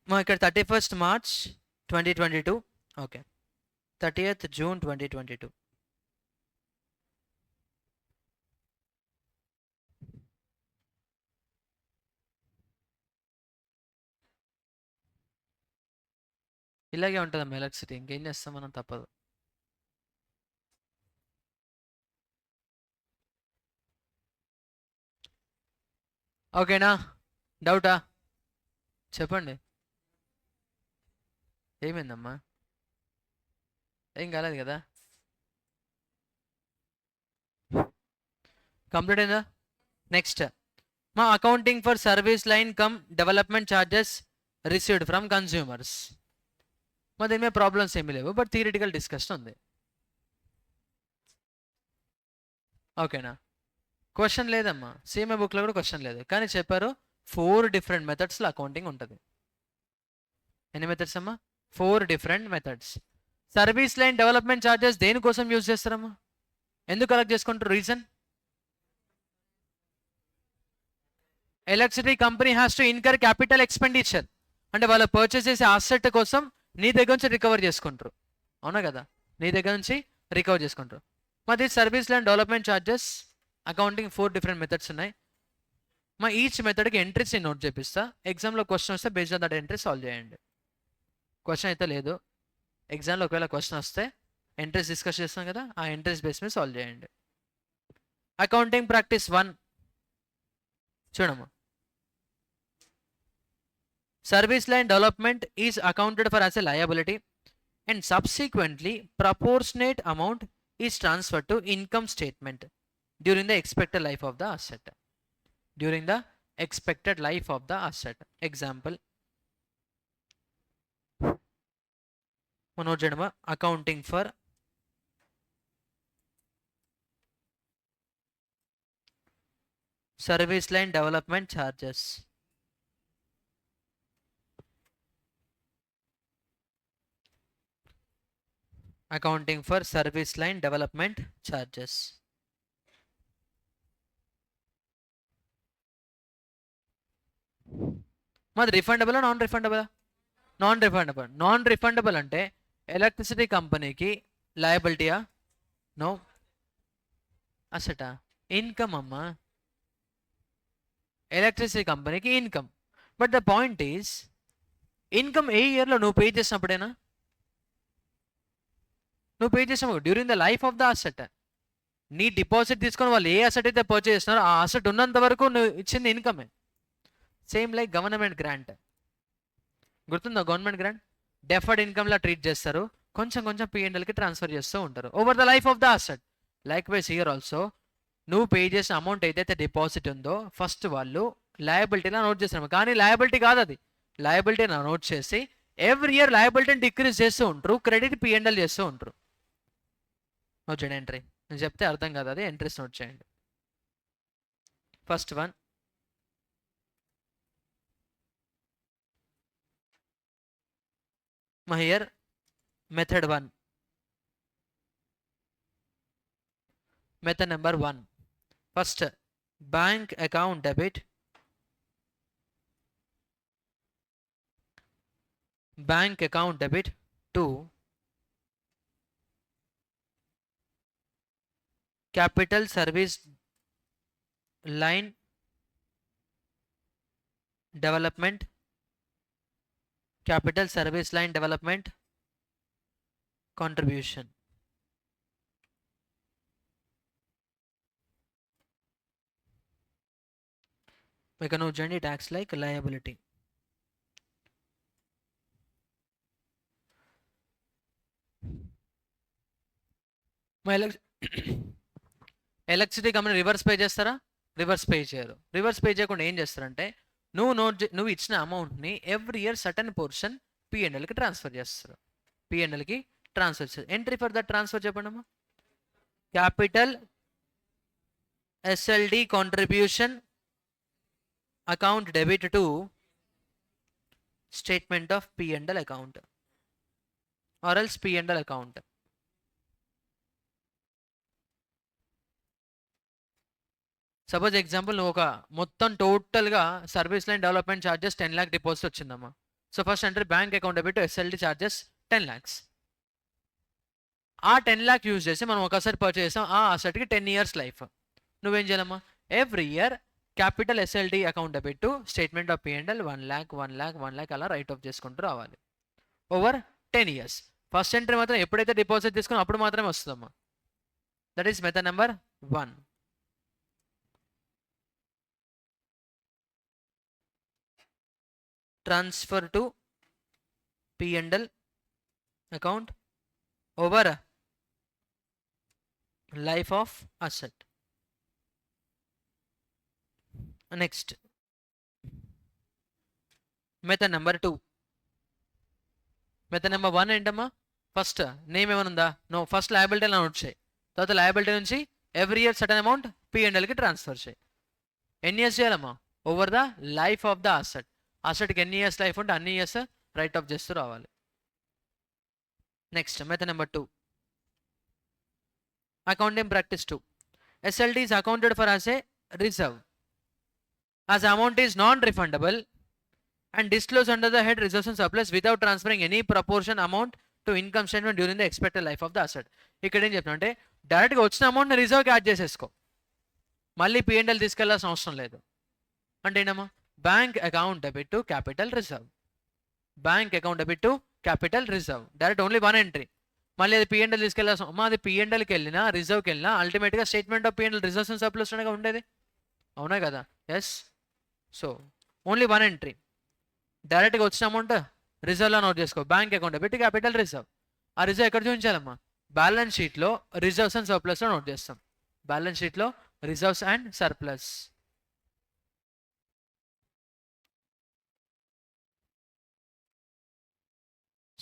మా ఇక్కడ 31st March 2022. Okay, 30th June 2022. ఇలాగే ఉంటుందమ్మా electricity, ఇంకేం చేస్తాం మనం, తప్పదు. ఓకేనా? డౌటా? చెప్పండి. ఏమైందమ్మా? ఏం కాలేదు కదా? కంప్లీట్ అయిందా? నెక్స్ట్ మా accounting for service line come development charges received from consumers. మా దీని మీద ప్రాబ్లమ్స్ ఏమీ లేవు, బట్ థియరిటికల్ డిస్కషన్ ఉంది. ఓకేనా? క్వశ్చన్ లేదమ్మా, సిఎంఏ బుక్లో కూడా క్వశ్చన్ లేదు, కానీ చెప్పారు 4 different మెథడ్స్లో అకౌంటింగ్ ఉంటుంది. ఎన్ని మెథడ్స్ అమ్మా? 4 different methods. Service line development charges దేనికోసం యూజ్ చేస్తారమ్మా? ఎందుకు కలెక్ట్ చేసుకుంటారు? Reason, electricity company has to incur capital expenditure. అంటే వాళ్ళు పర్చేస్ చేసే అసెట్ కోసం నీ దగ్గర నుంచి రికవర్ చేసుకుంటారు, అవునా కదా? నీ దగ్గర నుంచి రికవర్ చేసుకుంటారు. మరి service line development charges accounting 4 different methods ఉన్నాయి. మా ఈచ్ మెథడ్కి ఎంట్రీస్ నేను నోట్ చేపిస్తా. ఎగ్జామ్లో క్వశ్చన్ వస్తే based on that entry solve చేయండి. క్వశ్చన్ అయితే లేదు, ఎగ్జామ్లో ఒకవేళ క్వశ్చన్ వస్తే ఎంట్రీస్ డిస్కస్ చేస్తాం కదా, ఆ ఎంట్రీస్ బేస్ మీద సాల్వ్ చేయండి. అకౌంటింగ్ ప్రాక్టీస్ 1 చూడమ్మా. Service line development is accounted for as a liability and subsequently proportionate amount is transfer to income statement during the expected life of the asset. During the expected life of the asset. Example మనం చూడమా, accounting for service line development charges. Accounting for service line development charges. మాది refundable non refundable? Non refundable. Non refundable అంటే electricity కంపెనీకి లయబిలిటీయా? నో. అసటా income అమ్మా, electricity కంపెనీకి income. But the point is income ఏ ఇయర్లో నువ్వు పే చేసినప్పుడేనా? నువ్వు పే చేసినప్పుడు during the life of the asset. నీ డిపాజిట్ తీసుకొని వాళ్ళు ఏ అసెట్ అయితే పర్చేస్ చేస్తున్నారో ఆ అసెట్ ఉన్నంత వరకు నువ్వు ఇచ్చింది ఇన్కమే. Same like government grant. గుర్తుందా గవర్నమెంట్ గ్రాంట్? డెఫర్డ్ ఇన్కమ్లా ట్రీట్ చేస్తారు, కొంచెం కొంచెం పిఎన్ఎల్కి ట్రాన్స్ఫర్ చేస్తూ ఉంటారు over the life of the asset. Likewise here also నువ్వు పే చేసిన అమౌంట్ ఏదైతే డిపాజిట్ ఉందో ఫస్ట్ వాళ్ళు లయబిలిటీలా నోట్ చేస్తారు, కానీ లయబిలిటీ కాదు అది. లయబిలిటీ నోట్ చేసి ఎవ్రీ ఇయర్ లయబిలిటీని డిక్రీజ్ చేస్తూ ఉంటారు, క్రెడిట్ పిఎన్ఎల్ చేస్తూ ఉంటారు. నోట్ చేయండి ఎంట్రీ. నేను చెప్తే అర్థం కాదు, అది ఎంట్రీస్ నోట్ చేయండి. First one here method 1, method number 1. First, bank account debit, bank account debit to capital service line development, capital service line development contribution. We can now it acts like liability. Electricity company reverse pay చేస్తారా? Reverse pay చేయరు. Reverse pay చేయకుండా ఏం చేస్తారంటే నువ్వు ఇచ్చిన అమౌంట్ని every year certain portion పిఎన్ఎల్కి transfer చేస్తారు. పిఎన్ఎల్కి ట్రాన్స్ఫర్ చేస్తారు. ఎంట్రీ ఫర్ దట్ ట్రాన్స్ఫర్ చెప్పండి అమ్మా. Capital SLD contribution account debit to statement of PNL account or else PNL account. Suppose example నువ్వు ఒక మొత్తం టోటల్గా service line development charges 10 lakh deposit వచ్చిందమ్మా. So first entry bank account debit SLD charges 10 lakhs. ఆ 10 lakh use చేసి మనం ఒకసారి purchase చేస్తాం, ఆ అసెట్కి 10 years లైఫ్. నువ్వేం చేయాలమ్మా? Every year capital SLD account debit to statement of PNL 1 lakh 1 lakh 1 lakh అలా రైట్ ఆఫ్ చేసుకుంటూ రావాలి ఓవర్ 10 years. ఫస్ట్ ఎంట్రీ మాత్రం ఎప్పుడైతే డిపాజిట్ తీసుకుని అప్పుడు మాత్రమే వస్తుందమ్మా. That is method number 1. Transfer to P&L account over life of asset. Next, method number 2. Method number 1 ఏంటమ్మా? ఫస్ట్ నేమ్ ఏమైనా ఉందా? నో. ఫస్ట్ లయబిలిటీ నోట్ చేయి, తర్వాత లయబిలిటీ నుంచి ఎవ్రీ ఇయర్ సర్టన్ అమౌంట్ పిఎన్ఎల్కి ట్రాన్స్ఫర్ చేయి. ఎన్ని ఇయర్స్ చేయాలమ్మా? Over the life of the asset. అసెట్కి ఎన్ని ఇయర్స్ లైఫ్ ఉంటే అన్ని ఇయర్స్ రైట్ ఆఫ్ చేస్తూ రావాలి. Next method number 2, accounting practice 2. SLD is accounted for as a reserve as amount is non-refundable and disclosed under the head reserves and surplus without transferring any proportion amount to income statement during the expected life of the asset. ఇక్కడ ఏం చెప్తున్నా అంటే డైరెక్ట్గా వచ్చిన అమౌంట్ని రిజర్వ్కి add చేసేసుకో, మళ్ళీ PNL తీసుకెళ్లాల్సిన అవసరం లేదు. అంటే ఏంటమ్మా? Bank account debit to capital reserve, bank account debit to capital reserve, direct only 1 entry. మళ్ళీ అది పిఎన్ఎల్ తీసుకెళ్ళాల్సిన, అమ్మా అది పిఎన్ఎల్కి వెళ్ళినా రిజర్వ్కి వెళ్ళినా అల్టిమేట్గా statement of PNL reserves and surplus అనేగా ఉండేది, అవునా కదా? ఎస్. సో ఓన్లీ 1 ఎంట్రీ, డైరెక్ట్గా వచ్చిన అమౌంట్ రిజర్వ్లో నోట్ చేసుకో, bank account debit capital reserve. ఆ రిజర్వ్ ఎక్కడ చూపించాలమ్మా? బ్యాలెన్స్ షీట్లో రిజర్వ్స్ అండ్ సర్ప్లస్లో నోట్ చేస్తాం. బ్యాలెన్స్ షీట్లో reserves and surplus.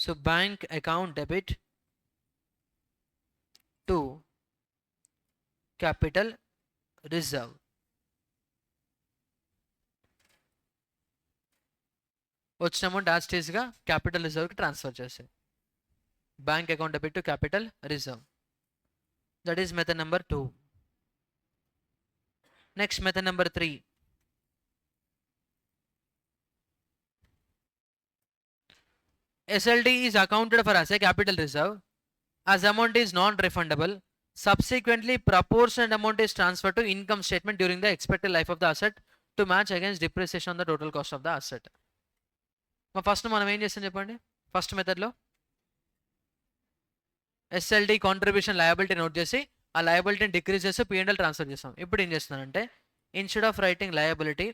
So bank account debit to capital reserve. వచ్చిన అమౌంట్ యాజ్ టీజ్గా క్యాపిటల్ రిజర్వ్కి ట్రాన్స్ఫర్ చేసే. Bank account debit to capital reserve. That is method number 2. Next method number 3. SLD is accounted for as a capital reserve as amount is non-refundable. Subsequently, proportionate amount is transferred to income statement during the expected life of the asset to match against depreciation on the total cost of the asset. First మనం ఏం చేస్తాం చెప్పండి. First మెథడ్లో SLD contribution liability note చేసి ఆ లయబిలిటీని decrease చేసి P&L transfer చేస్తాం. ఇప్పుడు ఏం చేస్తున్నానంటే instead of writing liability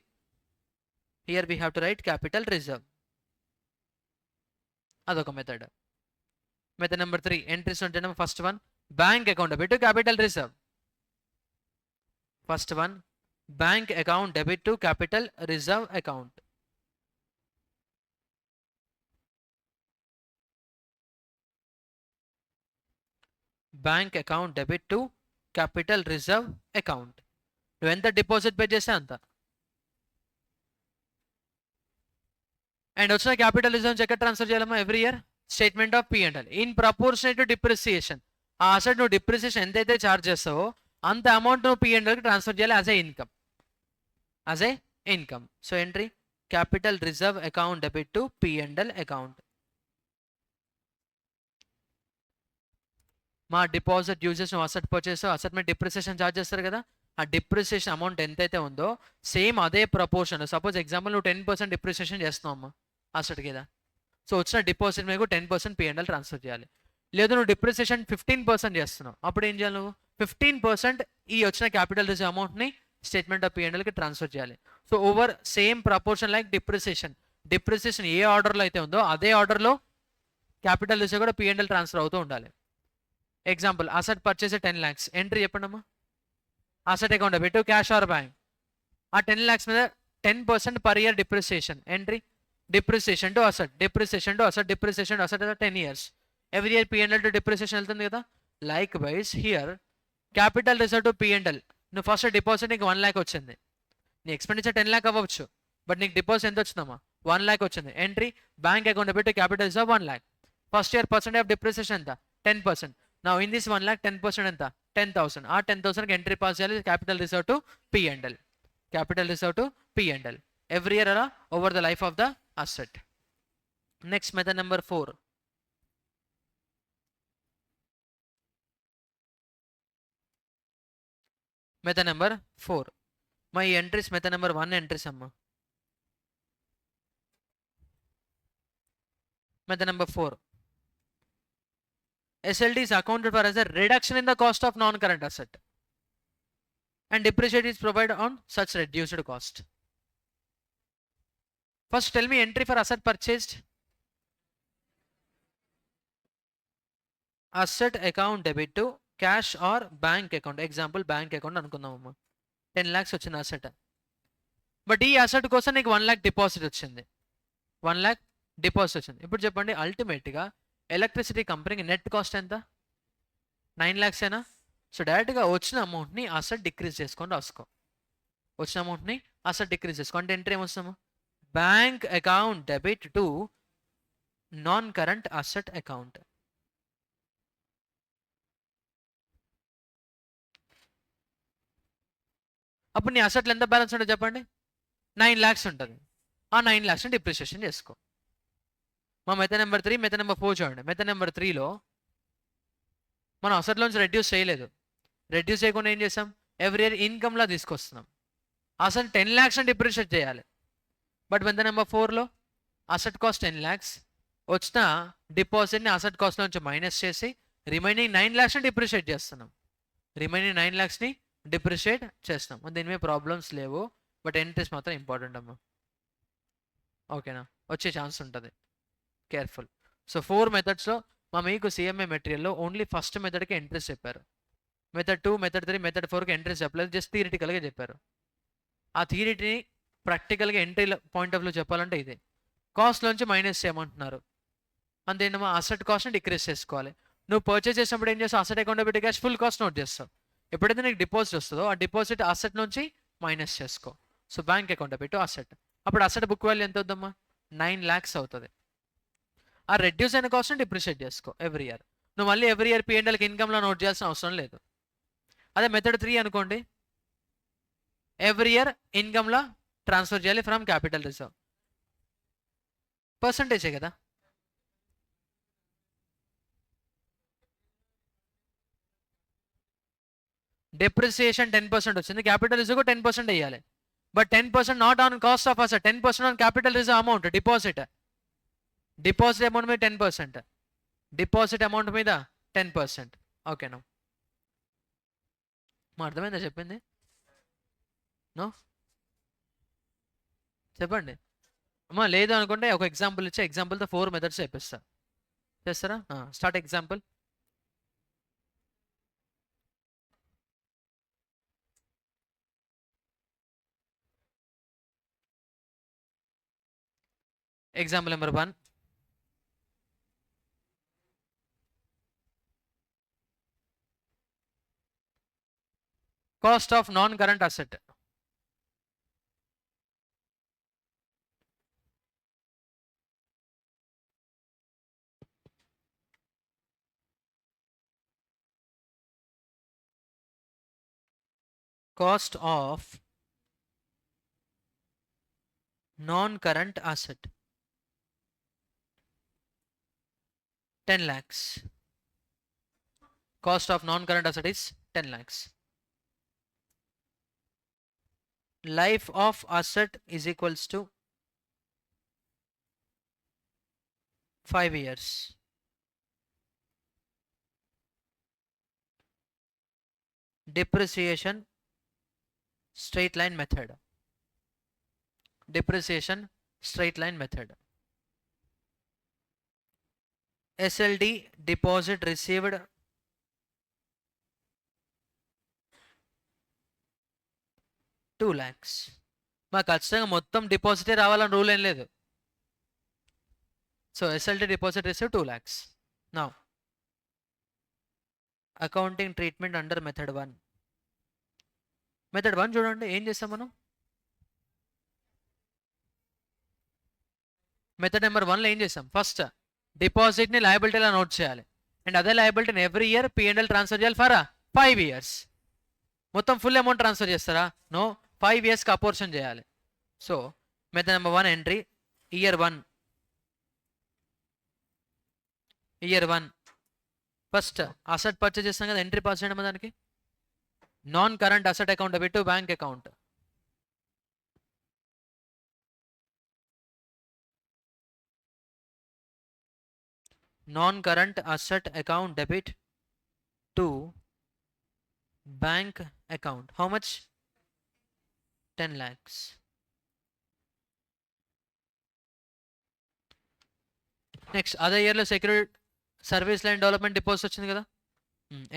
here we have to write capital reserve. అదొక మెథడ్. మెథడ్ నెంబర్ 3 ఎంట్రీస్ ఉంటే first one bank account debit to capital reserve. First one bank account debit to capital reserve account. Bank account debit to capital reserve account. నువ్వు ఎంత deposit pay చేస్తే అంత. And వచ్చిన capital reserve ఎక్కడ transfer చేయాలమ్మా? Every year statement of P&L in proportionate to depreciation. ఆ asset నువ్వు depreciation ఎంతైతే ఛార్జ్ చేస్తావో అంత అమౌంట్ నువ్వు P&Lకి ట్రాన్స్ఫర్ చేయాలి as a income. As a income. So entry capital reserve account debit to P&L account. మా డిపాజిట్ యూజెస్ నువ్వు asset purchase asset మీద డిప్రిసియేషన్ ఛార్జ్ చేస్తారు కదా, ఆ డిప్రిసియేషన్ అమౌంట్ ఎంతైతే ఉందో సేమ్ అదే ప్రపోర్షన్. సపోజ్ ఎగ్జాంపుల్ నువ్వు 10% డిప్రిసియేషన్ చేస్తున్నావు అమ్మా అసెట్ కదా, సో వచ్చిన డిపాజిట్ మీద 10% P&L ట్రాన్స్ఫర్ చేయాలి. లేదు నువ్వు డిప్రిసియేషన్ 15% చేస్తున్నావు, అప్పుడు ఏం చేయాలి? నువ్వు 15% ఈ వచ్చిన క్యాపిటల్ రిజర్వ్ అమౌంట్ని స్టేట్మెంట్ ఆఫ్ P&Lకి ట్రాన్స్ఫర్ చేయాలి. So over same proportion like depreciation. Depreciation ఏ ఆర్డర్లో అయితే ఉందో అదే ఆర్డర్లో క్యాపిటల్ రిజర్వ్ కూడా P&L ట్రాన్స్ఫర్ అవుతూ ఉండాలి. Example asset purchase 10 lakhs. Entry చెప్పండి అమ్మా. Asset account debit to cash or bank. ఆ 10 lakhs మీద 10% per year depreciation. Entry depreciation to asset, depreciation to asset, depreciation to asset 10 years. Every year P&L to depreciation వెళ్తుంది కదా. Like wise here capital reserve to P&L. నువ్వు first deposit నీకు 1 lakh వచ్చింది, నీ expenditure 10 lakh అవ్వచ్చు, but నీకు deposit ఎంత వచ్చిందమ్మా? 1 lakh వచ్చింది. Entry bank account debit to capital reserve 1 lakh. First year percentage of depreciation ఎంత? 10%. Now in this 1 lakh 10% ఎంత? 10,000. ఆ 10,000కి ఎంట్రీ పాస్ చేయాలి capital reserve to P&L. Capital reserve to P&L every year అలా over the life of the asset. Next method number 4. Method number 4 మా ఈ entries method number 1 entries అమ్మా. Method number 4 SLD is accounted for as a reduction in the cost of non-current asset and depreciation is provided on such reduced cost. First tell me entry for asset purchased. Asset account debit to cash or bank account. Example bank account అనుకుందాం అమ్మా. 10 lakhs వచ్చింది asset, but ఈ asset కోసం నీకు 1 lakh deposit వచ్చింది. 1 lakh deposit వచ్చింది. ఇప్పుడు చెప్పండి అల్టిమేట్గా ఎలక్ట్రిసిటీ కంపెనీకి నెట్ కాస్ట్ ఎంత? 9 lakhs ఏనా? సో డైరెక్ట్గా వచ్చిన అమౌంట్ని అసెట్ డిక్రీజ్ చేసుకొని రాసుకో. వచ్చిన అమౌంట్ని అసెట్ డిక్రీజ్ చేసుకో అంటే ఎంట్రీ ఏమొస్తాము? Bank account debit to non current asset account. అప్పుడు నీ అసెట్లు ఎంత బ్యాలెన్స్ ఉంటుంది చెప్పండి? 9 lakhs ఉంటుంది. ఆ 9 lakhsని డిప్రిషియేషన్ చేసుకో. మా మెథడ్ నెంబర్ 3 మెథడ్ నెంబర్ 4 చూడండి. మెథడ్ నెంబర్ 3లో మనం అసెట్లోంచి రెడ్యూస్ చేయలేదు. రెడ్యూస్ చేయకుండా ఏం చేసాం? ఎవ్రీ ఇయర్ ఇన్కమ్లా తీసుకొస్తున్నాం. అసలు 10 lakhsని డిప్రిషియేట్ చేయాలి, బట్ మెథడ్ నెంబర్ 4లో అసెట్ కాస్ట్ 10 lakhs, వచ్చిన డిపాజిట్ని అసెట్ కాస్ట్ నుంచి మైనస్ చేసి రిమైనింగ్ 9 lakhsని డిప్రిషియేట్ చేస్తున్నాం. రిమైనింగ్ 9 lakhsని డిప్రిషియేట్ చేస్తాం. దీని మీద ప్రాబ్లమ్స్ లేవు, బట్ ఎంట్రీస్ మాత్రం ఇంపార్టెంట్ అమ్మా. ఓకేనా? వచ్చే ఛాన్స్ ఉంటుంది, కేర్ఫుల్. సో 4 మెథడ్స్లో మా మీకు CMA మెటీరియల్లో ఓన్లీ ఫస్ట్ మెథడ్కి ఎంట్రీస్ చెప్పారు. మెథడ్ 2, మెథడ్ 3, మెథడ్ 4కి ఎంట్రీస్ చెప్పలేదు, జస్ట్ థియరిటికల్గా చెప్పారు. ఆ థియరీని ప్రాక్టికల్గా ఎంట్రీ పాయింట్ ఆఫ్ వ్యూ చెప్పాలంటే ఇదే. కాస్ట్లోంచి మైనస్ చేయమంటున్నారు. అంతేనమ్మా అసెట్ కాస్ట్ని డిక్రీస్ చేసుకోవాలి. నువ్వు పర్చేస్ చేసినప్పుడు ఏం చేస్తావు, asset account debit cash full cost note చేస్తావు. ఎప్పుడైతే నీకు డిపాజిట్ వస్తుందో ఆ డిపాజిట్ అసెట్ నుంచి మైనస్ చేసుకో. So bank account debit asset. అప్పుడు అసెట్ బుక్ వాల్యూ ఎంత అవుద్దమ్మా, 9 lakhs అవుతుంది. ఆ రెడ్యూస్ అయిన కాస్ట్ని డిప్రిషియేట్ చేసుకో ఎవ్రీ ఇయర్. నువ్వు మళ్ళీ ఎవ్రీ ఇయర్ పిఎండ్ఎల్కి ఇన్కమ్లో నోట్ చేయాల్సిన అవసరం లేదు. అదే మెథడ్ 3 అనుకోండి, ఎవ్రీ ఇయర్ ఇన్కమ్లో ట్రాన్స్ఫర్ చేయాలి ఫ్రమ్ క్యాపిటల్ రిజర్వ్. పర్సంటేజే కదా. డెప్రిసియేషన్ 10% వచ్చింది, క్యాపిటల్ రిజర్వ్ 10% వేయాలి. But 10% not on cost of asset, 10% on capital reserve amount. Deposit amount మీద 10%, డిపాజిట్ అమౌంట్ మీద 10%. ఓకేనా, మా అర్థమైందా చెప్పింది? నో చెప్పండి అమ్మా. లేదు అనుకుంటే ఒక ఎగ్జాంపుల్ ఇచ్చి ఎగ్జాంపుల్తో 4 మెథడ్స్ చెప్పిస్తా. చేస్తారా? Start example. Example number 1. Cost of non current asset. Cost of non-current asset 10 lakhs. Cost of non-current asset is 10 lakhs. Life of asset is equals to 5 years. Depreciation straight line method. Depreciation straight line method. SLD deposit received 2 lakhs. మాకు ఖచ్చితంగా మొత్తం డిపాజిటే రావాలని rule ఏం లేదు. So SLD deposit received 2 lakhs. Now accounting treatment under method 1. Method 1 చూడండి, ఏం చేస్తాం మనం. మెథడ్ నెంబర్ 1లో ఏం చేస్తాం, ఫస్ట్ డిపాజిట్ని లయబిలిటీలా నోట్ చేయాలి. అండ్ అదే లయబిలిటీని ఎవ్రీ ఇయర్ పిఎండ్ఎల్ ట్రాన్స్ఫర్ చేయాలి ఫర్ 5 years. మొత్తం ఫుల్ అమౌంట్ ట్రాన్స్ఫర్ చేస్తారా? నో, 5 yearsకి అపోర్షన్ చేయాలి. So method number 1 entry year 1 first asset purchase చేస్తాం కదా, ఎంట్రీ పాస్ చేయడం దానికి. Non current asset account debit to bank account. Non-current asset account debit to bank account. How much? 10 lakhs. Next, other year లో security service line development deposit వచ్చింది కదా.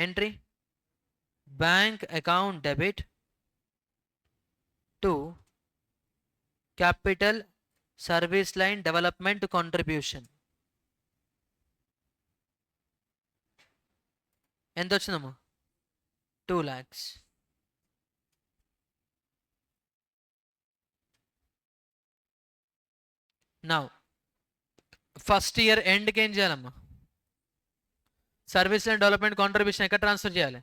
Entry bank account debit to capital service line development contribution. ఎంత వచ్చిందమ్మా? 2 lakhs. Now first year ఎండ్కి ఏం చేయాలమ్మా, service line development contribution ఎక్కడ transfer చేయాలి,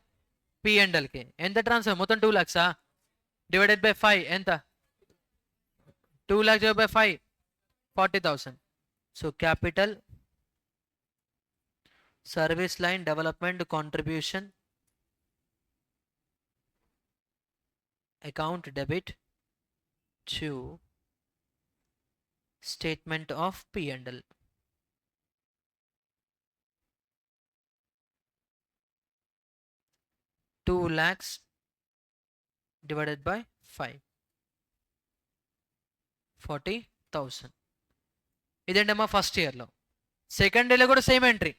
పిఎండ్ఎల్కి. ఎంత ట్రాన్స్ఫర్, మొత్తం 2 lakhs డివైడెడ్ బై 5 ఎంత, 2 lakhs divided by 5 40,000. So capital service line development contribution account debit to statement of PNL. $2 lakhs divided by 5 40,000. ఇదేంటమ్మా first ఇయర్లో. Second ఇయర్లో కూడా సేమ్ ఎంట్రీ.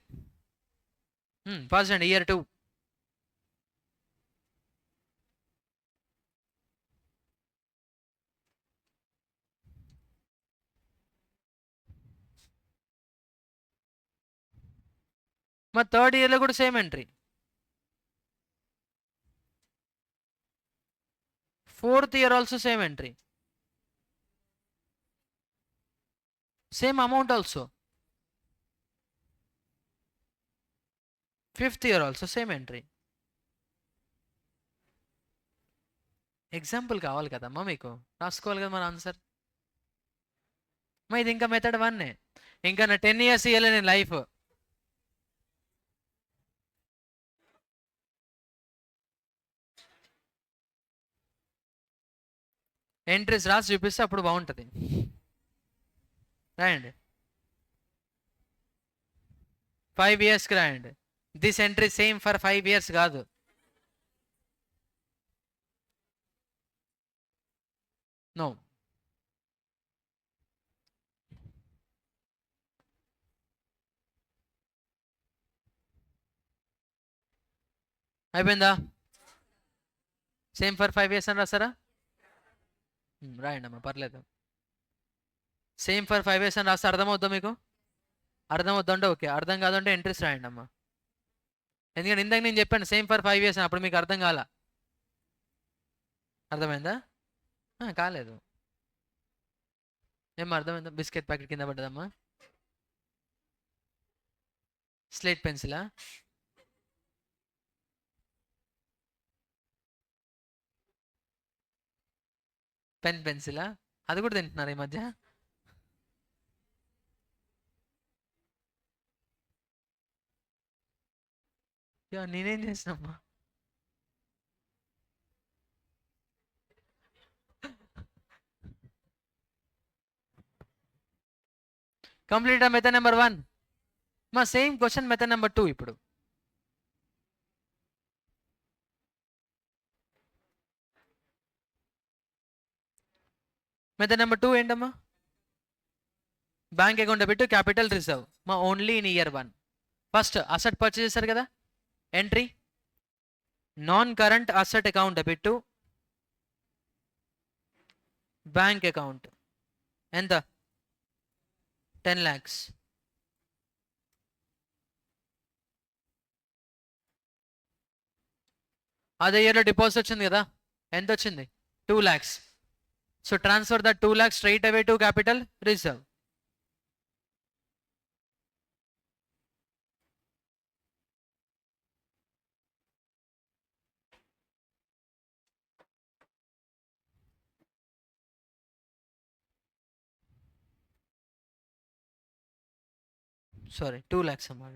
ఫస్ట్ అండి ఇయర్ 2. మా థర్డ్ ఇయర్లో కూడా same entry. Fourth year also same entry, same amount also. Fifth year also same entry. Example కావాలి కదమ్మా మీకు, రాసుకోవాలి కదా మన ఆన్సర్. ఇది ఇంకా మెథడ్ 1. ఇంకా నా 10 years ఇవ్వలే నేను లైఫ్. ఎంట్రీస్ రాసి చూపిస్తే అప్పుడు బాగుంటుంది. రాయండి 5 yearsకి రాయండి. This entry same for 5 years కాదు. నో. అయిపోయిందా? సేమ్ ఫర్ 5 years అని రాస్తారా? రాయండి అమ్మా, పర్లేదు. సేమ్ ఫర్ 5 years అని రాస్తే అర్థమవుద్దా మీకు? అర్థమవుతుంటే ఓకే, అర్థం కాదంటే ఎంట్రీస్ రాయండి అమ్మా. ఎందుకంటే ఇందాక నేను చెప్పాను సేమ్ ఫర్ 5 years, అప్పుడు మీకు అర్థం కాల. అర్థమైందా? కాలేదు. ఏమో అర్థమైందా? బిస్కెట్ ప్యాకెట్ కింద పడ్డదమ్మా. స్లేట్ పెన్సిలా? పెన్సిలా? అది కూడా తింటున్నారు ఈ మధ్య. నేనేం చేసినమ్మా? Complete method number 1. మా సేమ్ క్వశ్చన్ మెథడ్ నెంబర్ 2 ఇప్పుడు. మెథడ్ నెంబర్ 2 ఏంటమ్మా? Bank account debit capital reserve. మా only in year 1. First asset purchase చేశారు కదా, entry non current asset account debit bank account. ఎంత? 10 lakhs. అదే ఇయర్లో డిపాజిట్ వచ్చింది కదా, ఎంత వచ్చింది? 2 lakhs. So transfer that 2 lakhs straight away to capital reserve. Sorry 2 lakhs అమ్మా.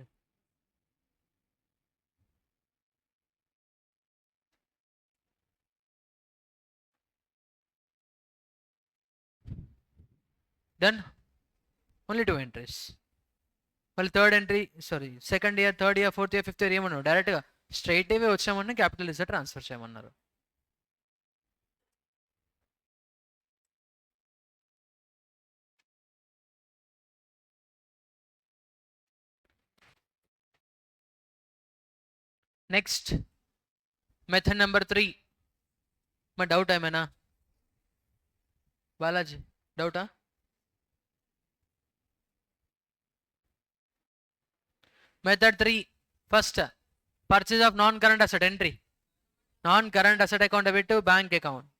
డన్. Only 2 entries. మళ్ళీ third entry, sorry second year, third year, fourth year, fifth year ఏమన్నారు? డైరెక్ట్గా స్ట్రైట్ అవే వచ్చామన్నా క్యాపిటల్ రిజర్వ్ ట్రాన్స్ఫర్ చేయమన్నారు. Next method number 3. మా doubt ఏమైనా? బాలాజీ డౌటా? Method 3. First purchase of non current asset entry. Non current asset account debit bank account.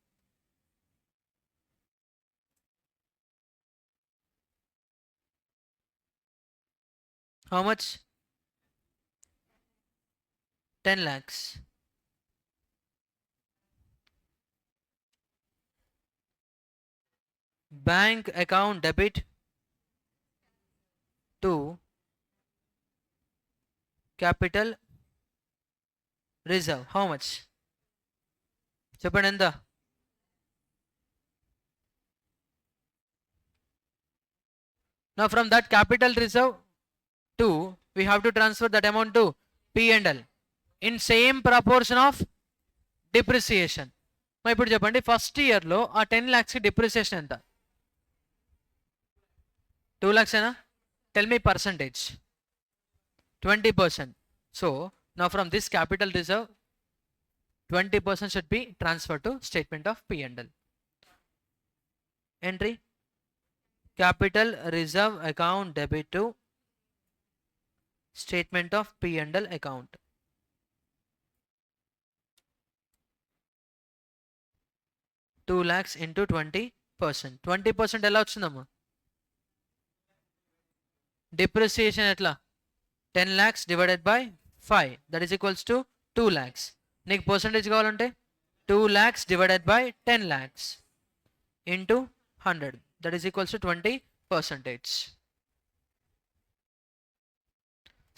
How much? 10 lakhs. Bank account debit to capital reserve. How much? చెప్పండి ఎంత? Now from that capital reserve to, we have to transfer that amount to P&L in same proportion of depreciation. మరి ఇప్పుడు చెప్పండి, first ఇయర్లో ఆ 10 lakhs depreciation ఎంత? 2 lakhs ఏనా? Tell me percentage. 20%. So now from this capital reserve 20% should be transferred to statement of P&L. Entry capital reserve account debit to statement of P&L account. 2 lakhs into 20%. 20% ఎలా వచ్చిందమ్మా? Depreciation ఎట్లా? 10 lakhs divided by 5, that is equals to 2 lakhs. నీకు percentage కావాలంటే 2 lakhs divided by 10 lakhs into 100, that is equals to 20%.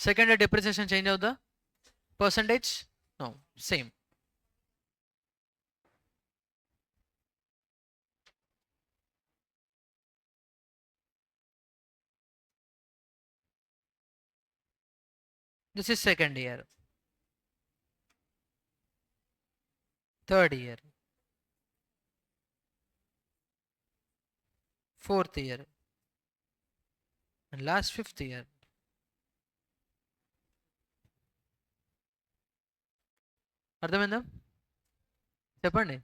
Second depreciation change అవుతుందా percentage? No, same. This is second year. Third year. Fourth year. And last fifth year. అర్థమైందా? చెప్పండి.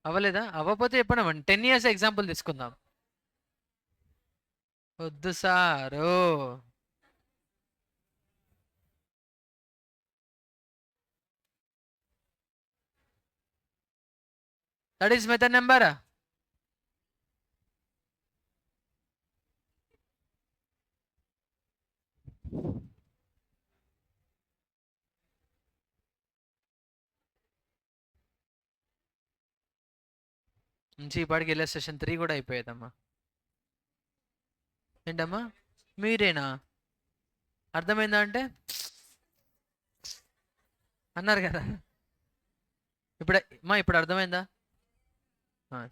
అవ్వలేదా? అవ్వకపోతే చెప్పండి. 10 years example తీసుకుందాం. వద్దు sir. That is method number. నుంచి ఇప్పటికి వెళ్ళే సెషన్ 3 కూడా అయిపోయేదమ్మా. ఏంటమ్మా మీరేనా? అర్థమైందా అంటే అన్నారు కదా. ఇప్పుడు అర్థమైందా?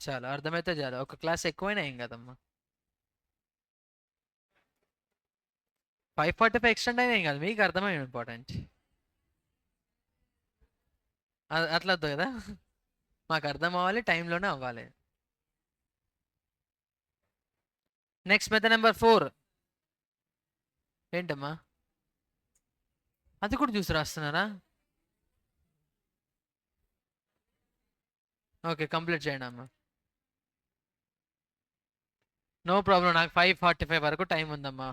చాలా అర్థమైతే చాలా. ఒక క్లాస్ ఎక్కువైనా ఏం కదమ్మా. 5:45 ఎక్స్టెండ్ అయినా ఏం కాదు. మీకు అర్థమైన ఇంపార్టెంట్. అట్లా వద్దు కదా. మాకు అర్థం అవ్వాలి, టైంలోనే అవ్వాలి. నెక్స్ట్ మెథడ్ నెంబర్ 4 ఏంటమ్మా? అది కూడా చూసి రాస్తున్నారా? ఓకే, కంప్లీట్ చేయండి అమ్మా. No problem. నాకు 5:45 వరకు టైం ఉందమ్మా.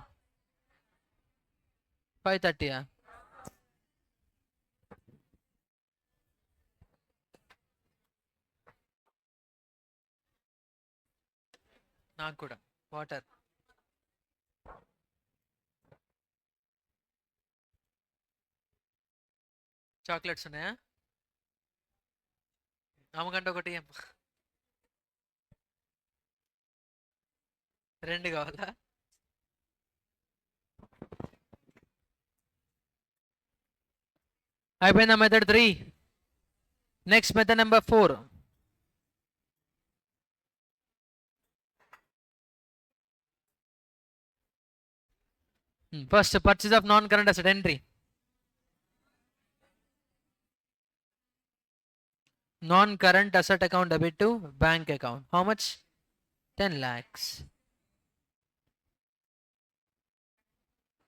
5:30యా? నాకు కూడా వాటర్. చాక్లెట్స్ ఉన్నాయా? అమ్మకంటే ఒకటి 2 కావాలా? అయిపోయిందా method 3? Next method number 4. First purchase of non current asset entry. Non-current asset account debit to bank account. How much? 10 lakhs.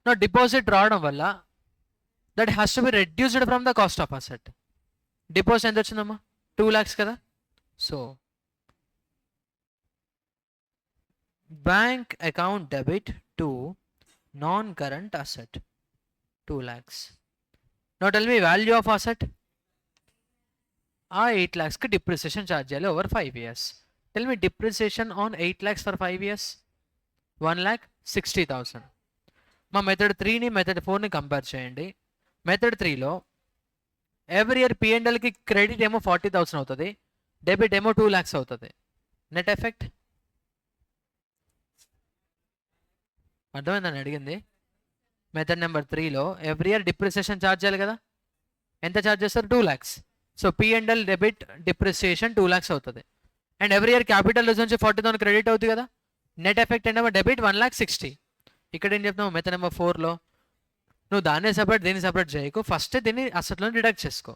Now deposit రావడం వల్ల that has to be reduced from the cost of asset. Deposit ఎంత వచ్చిందమ్మా? 2 lakhs కదా. So bank account debit to non-current asset 2 lakhs. Now tell me value of asset. 8 lakhs కి depreciation charge చేయాలి over 5 years. Tell me depreciation on 8 lakhs for 5 years 1,60,000. మా method 3ని method 4ని compare చేయండి. Method 3లో every year P&Lకి credit ఏమో 40,000 అవుతుంది, debit ఏమో 2 lakhs అవుతుంది. Net effect అర్థమైందని అడిగింది. మెథడ్ నెంబర్ 3లో ఎవ్రీ ఇయర్ డిప్రిసియేషన్ ఛార్జ్ చేయాలి కదా. ఎంత ఛార్జ్ చేస్తారు? 2 lakhs. So P&L debit depreciation 2 lakhs అవుతుంది. అండ్ ఎవ్రీ ఇయర్ క్యాపిటల్ నుంచి 40,000 క్రెడిట్ అవుతుంది కదా. నెట్ ఎఫెక్ట్ ఏంటో డెబిట్ 1,60,000. ఇక్కడ ఏం చెప్తున్నావు? మెథడ్ నెంబర్ 4లో నువ్వు దాన్ని సపరేట్ దీన్ని సపరేట్ చేయకు, ఫస్ట్ దీన్ని అసెట్లో డిడక్ట్ చేసుకో.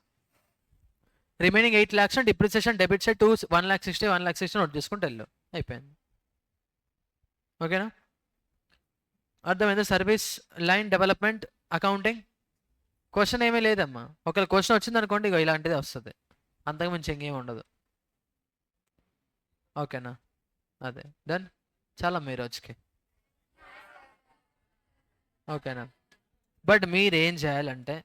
Remaining 8 lakhs depreciation debit side 1,60,000 note చేసుకుంటే వెళ్ళు, అయిపోయింది. ఓకేనా? అర్థమైందా? Service line development accounting. Question ఏమీ లేదమ్మా. ఒకవేళ క్వశ్చన్ వచ్చింది అనుకోండి, ఇక ఇలాంటిదే వస్తుంది, అంతకుమించి ఇంకేం ఉండదు. ఓకేనా? అదే డన్. చాలా మీ రోజుకి. ఓకేనా? బట్ మీరేం చేయాలంటే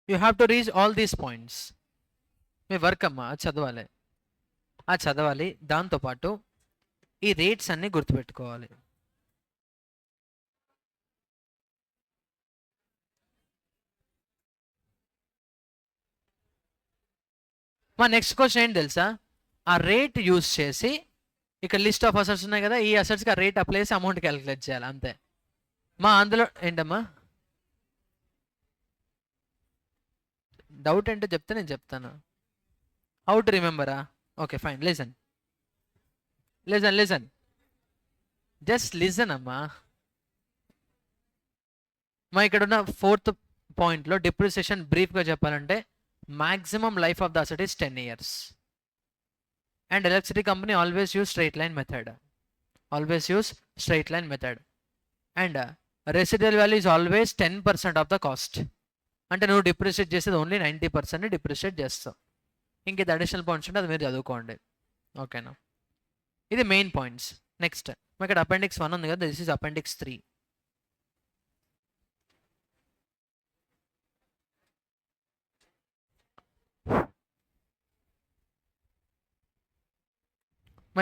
you have to reach all these points. Me work అమ్మా అది చదవాలి. దాంతోపాటు ఈ రేట్స్ అన్నీ గుర్తుపెట్టుకోవాలి. మా నెక్స్ట్ క్వశ్చన్ ఏంటి తెలుసా, ఆ రేట్ యూస్ చేసి ఇక్కడ లిస్ట్ ఆఫ్ అసెట్స్ ఉన్నాయి కదా, ఈ అసెట్స్కి ఆ రేట్ అప్లై చేసి అమౌంట్ క్యాలిక్యులేట్ చేయాలి అంతే. మా అందులో ఏంటమ్మా డౌట్ అంటే చెప్తే నేను చెప్తాను. హౌ టు రిమెంబరా? Okay fine, listen just listen అమ్మా. మా ఇక్కడ ఉన్న 4th పాయింట్లో డిప్రిసియేషన్ బ్రీఫ్గా చెప్పాలంటే maximum life of the asset is 10 years and electricity company always use straight line method and residual value is always 10% of the cost. అంటే నువ్వు డిప్రిషియేట్ చేసేది ఓన్లీ 90% డిప్రిషియేట్ చేస్తావు. ఇంకేది అడిషనల్ పాయింట్స్ ఉంటే అది మీరు చదువుకోండి, ఓకేనా? ఇది మెయిన్ పాయింట్స్. నెక్స్ట్ ఇక్కడ అపెండిక్స్ 1 ఉంది కదా, దిస్ ఈజ్ అపెండిక్స్ 3.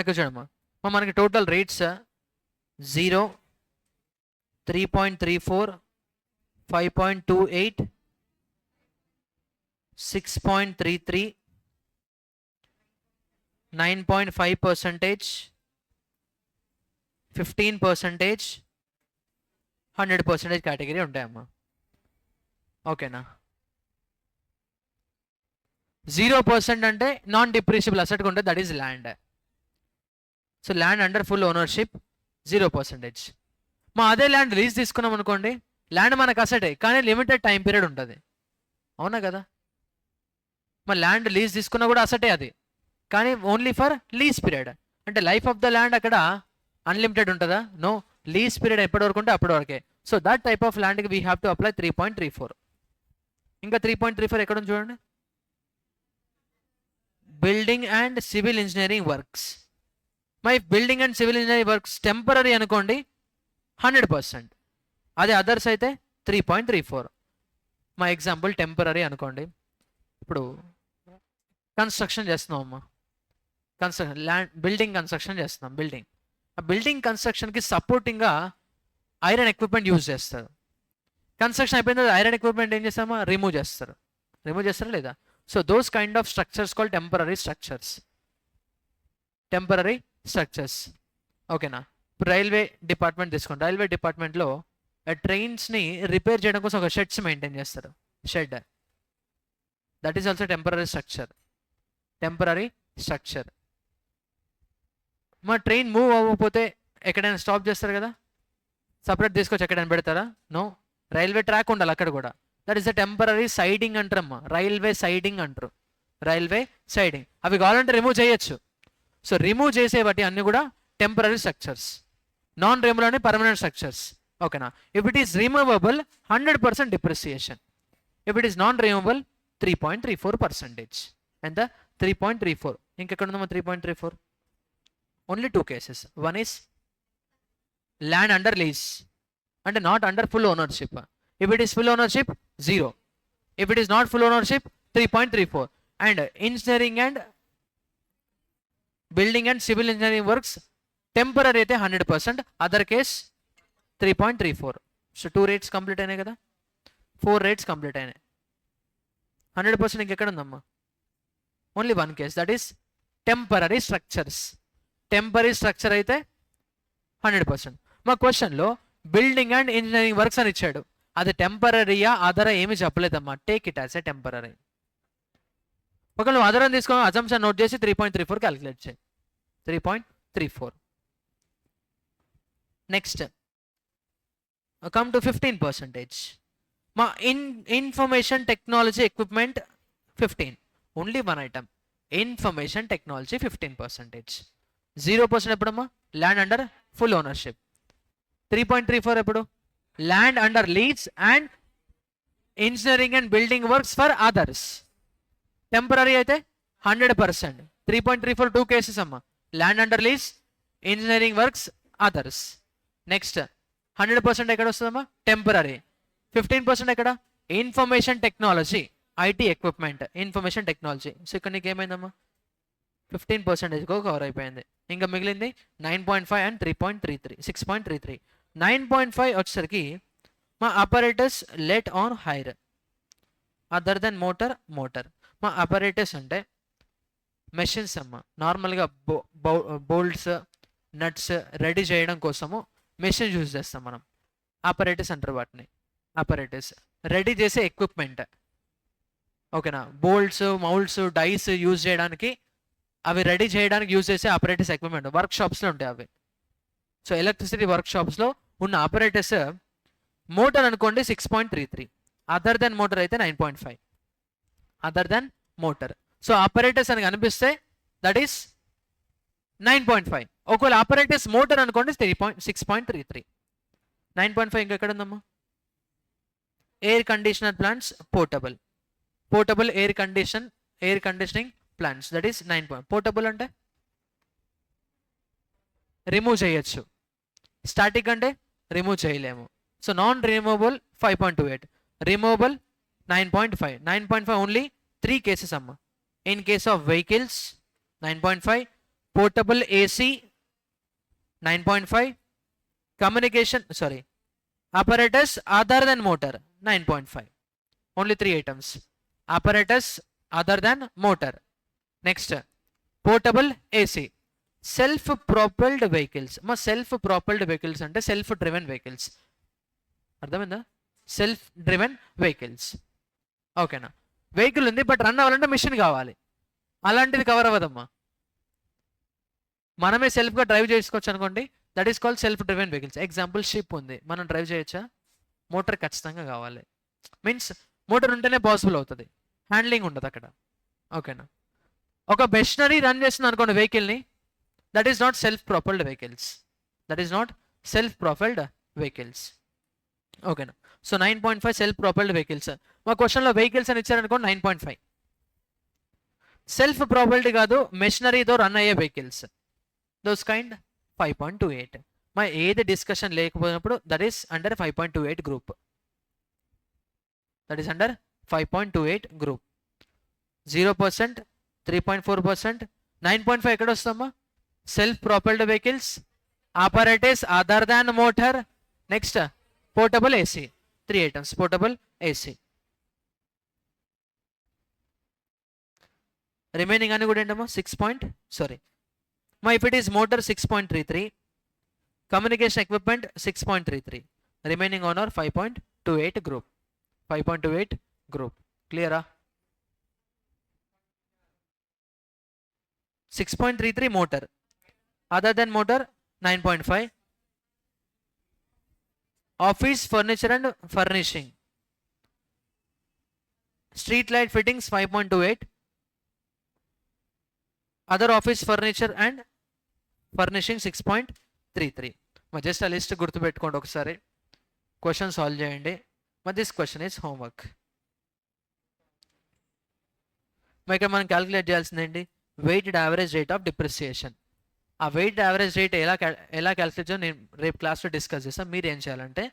ఇక్కడ చూడమ్మా, మనకి టోటల్ రేట్స్ 0, 3.34, 5.28, 6.33, 9.5%, 15%, 100% కేటగిరీ ఉంటాయమ్మా, ఓకేనా? 0% అంటే నాన్ డిప్రిషియబుల్ అసెట్ ఉంటుంది, that is land. So land under full ownership 0%. మా అదే ల్యాండ్ లీజ్ తీసుకున్నాం అనుకోండి, ల్యాండ్ మనకు అసెటే కానీ లిమిటెడ్ టైం పీరియడ్ ఉంటుంది, అవునా కదా? మా ల్యాండ్ లీజ్ తీసుకున్నా కూడా అసెటే అది, కానీ ఓన్లీ ఫర్ లీజ్ పీరియడ్. అంటే లైఫ్ ఆఫ్ ద ల్యాండ్ అక్కడ అన్లిమిటెడ్ ఉంటుందా? నో, లీజ్ పీరియడ్ ఎప్పటి వరకు ఉంటే అప్పటి వరకే. సో దట్ టైప్ ఆఫ్ ల్యాండ్కి వీ హ్యావ్ టు అప్లై 3.34. ఇంకా 3.34 ఎక్కడ ఉంది చూడండి, building and civil engineering works. My building and civil engineering works temporary అనుకోండి 100%, అదే అదర్స్ అయితే 3.34. మా ఎగ్జాంపుల్ టెంపరీ అనుకోండి. ఇప్పుడు కన్స్ట్రక్షన్ చేస్తున్నాం అమ్మా, బిల్డింగ్ కన్స్ట్రక్షన్ చేస్తున్నాం. ఆ బిల్డింగ్ కన్స్ట్రక్షన్కి సపోర్టింగ్గా ఐరన్ ఎక్విప్మెంట్ యూజ్ చేస్తారు. కన్స్ట్రక్షన్ అయిపోయిన తర్వాత ఐరన్ ఎక్విప్మెంట్ ఏం చేస్తామా, రిమూవ్ చేస్తారా లేదా? So those kind of structures call temporary structures, ఓకేనా? ఇప్పుడు రైల్వే డిపార్ట్మెంట్ తీసుకోండి. రైల్వే డిపార్ట్మెంట్లో ట్రైన్స్ని రిపేర్ చేయడం కోసం ఒక షెడ్స్ మెయింటైన్ చేస్తారు, shed. That is also temporary structure. మా ట్రైన్ మూవ్ అవ్వకపోతే ఎక్కడైనా స్టాప్ చేస్తారు కదా, సపరేట్ తీసుకొచ్చి ఎక్కడైనా పెడతారా? నో, రైల్వే ట్రాక్ ఉండాలి అక్కడ కూడా. That is the temporary siding అంటారమ్మా, రైల్వే సైడింగ్. అవి కావాలంటే రిమూవ్ చేయొచ్చు. సో రిమూవ్ చేసే వాటి అన్ని కూడా టెంపరీ స్ట్రక్చర్స్. నాన్ రిమూవబుల్ అని పర్మనెంట్ స్ట్రక్చర్స్, ఓకేనా? If it is removable 100% depreciation. If it is non removable 3.34%. ఎంత? 3.34. ఇంకెక్కడ ఉందమ్మా 3.34? Only 2 cases. One is land under lease, అంటే not under full ownership. If it is full ownership 0. If it is not full ownership 3.34. And engineering and building and civil engineering works temporary అయితే 100%, other case 3.34. So 2 rates complete అయినాయి కదా, 4 rates complete అయినాయి. 100% ఇంకెక్కడ ఉందమ్మా? Only 1 case, that is temporary structure అయితే 100%. మా క్వశ్చన్లో building and engineering works అని ఇచ్చాడు, అది టెంపరీయా అదరా ఏమి చెప్పలేదమ్మా. Take it as a temporary. ఒకవేళ నువ్వు అదరం తీసుకొని అజంప్షన్ నోట్ చేసి 3.34 క్యాలిక్యులేట్ చేయి. 3.34. Next come to 15%. మా information technology equipment 15, only 1 item. Information technology 15%. 0% ఎప్పుడమ్మా? Land under full ownership. 3.34 ఎప్పుడు? Land under lease and engineering and building works for others. Temporary అయితే 100%. 3.34 2 కేసెస్ అమ్మా. Land under lease, engineering works, others. Next 100% ఎక్కడ వస్తుందమ్మా? Temporary. 15% ఎక్కడ? Information technology, IT equipment, information technology. So ఇక్కడ నీకు ఏమైందమ్మా? 15% కవర్ అయిపోయింది. ఇంకా మిగిలింది 9.5 అండ్ 3.33, 6.33. 9.5 వచ్చేసరికి మా operators let on hire other then motor. మా అపరేటర్స్ అంటే మెషిన్స్ అమ్మ. నార్మల్గా బోల్ట్స్, నట్స్ రెడీ చేయడం కోసము మెషిన్స్ యూజ్ చేస్తాం మనం. ఆపరేటర్స్ అంటారు వాటిని. ఆపరేటర్స్ రెడీ చేసే ఎక్విప్మెంట్. ఓకేనా? బోల్ట్స్, మౌల్డ్స్, డైస్ యూజ్ చేయడానికి, అవి రెడీ చేయడానికి యూజ్ చేసే ఆపరేటర్స్ ఎక్విప్మెంట్ వర్క్ షాప్స్లో ఉంటాయి అవి. సో ఎలక్ట్రిసిటీ వర్క్ షాప్స్లో ఉన్న ఆపరేటర్స్. మోటార్ అనుకోండి 6.33, అదర్ దెన్ మోటార్ అయితే 9.5. Other then motor. So operators అని కనిపిస్తే దట్ ఈస్ 9.5. ఒకవేళ ఆపరేటర్స్ మోటార్ అనుకోండి 6.33. 9.5 ఇంకెక్కడ ఉందమ్మా? Air conditioner plants, portable air conditioning plants, that is 9. Portable అంటే రిమూవ్ చేయొచ్చు, స్టాటిక్ అంటే రిమూవ్ చేయలేము. So non removable 5.28, removable 9.5. 9.5 only 3 cases అమ్మ. In case of vehicles 9.5, portable AC 9.5, communication apparatus other than motor 9.5. Only 3 items. Apparatus other than motor. Next, portable AC. Self-propelled vehicles. Self-propelled vehicles అంటే self-driven vehicles. అర్థమైందా? Self-driven vehicles. ఓకేనా? Vehicle ఉంది but run అవ్వాలంటే machine కావాలి. అలాంటిది cover అవ్వదమ్మా. మనమే సెల్ఫ్గా drive చేసుకోవచ్చు అనుకోండి, that is called self driven vehicles. Example ship ఉంది, మనం డ్రైవ్ చేయొచ్చా? మోటార్ ఖచ్చితంగా కావాలి. మీన్స్ మోటార్ ఉంటేనే పాసిబుల్ అవుతుంది, హ్యాండ్లింగ్ ఉండదు అక్కడ. ఓకేనా? ఒక మెషినరీ రన్ చేస్తుంది అనుకోండి వెహికల్ని, that is not self propelled vehicles. ఓకేనా? So 9.5 self propelled vehicles. మా క్వశ్చన్లో వెహికల్స్ అని ఇచ్చారనుకోండి 9.5. సెల్ఫ్ ప్రొపల్డ్ కాదు, మెషినరీతో రన్ అయ్యే వెహికల్స్, దోస్ కైండ్ 5.28. మా ఏది డిస్కషన్ లేకపోయినప్పుడు దట్ ఈస్ అండర్ 5.28 గ్రూప్. 0%, 3.4%, 9.5 ఎక్కడ వస్తామా? Self propelled vehicles, operators other than motor. Next portable AC. 3 items. Portable AC. Remaining అని కూడా ఏంటమ్మా? If it is motor 6.33, communication equipment 6.33, remaining on our 5.28 group. 5.28 group. క్లియరా? 6.33 motor, other then motor 9.5. Office furniture and furnishing, street light fittings 5.28, other office furniture and furnishing 6.33. మరి just ఆ list గుర్తుపెట్టుకోండి ఒకసారి, question solve చేయండి. మరి this question is homework. మరి ఇక్కడ మనం క్యాలిక్యులేట్ చేయాల్సిందేంటి? Weighted average rate of depreciation. ఆ వెయిటెడ్ యావరేజ్ రేట్ ఎలా క్యాలిక్యులేట్ చేయాలో నేను రేపు క్లాస్లో డిస్కస్ చేస్తాను. మీరు ఏం చేయాలంటే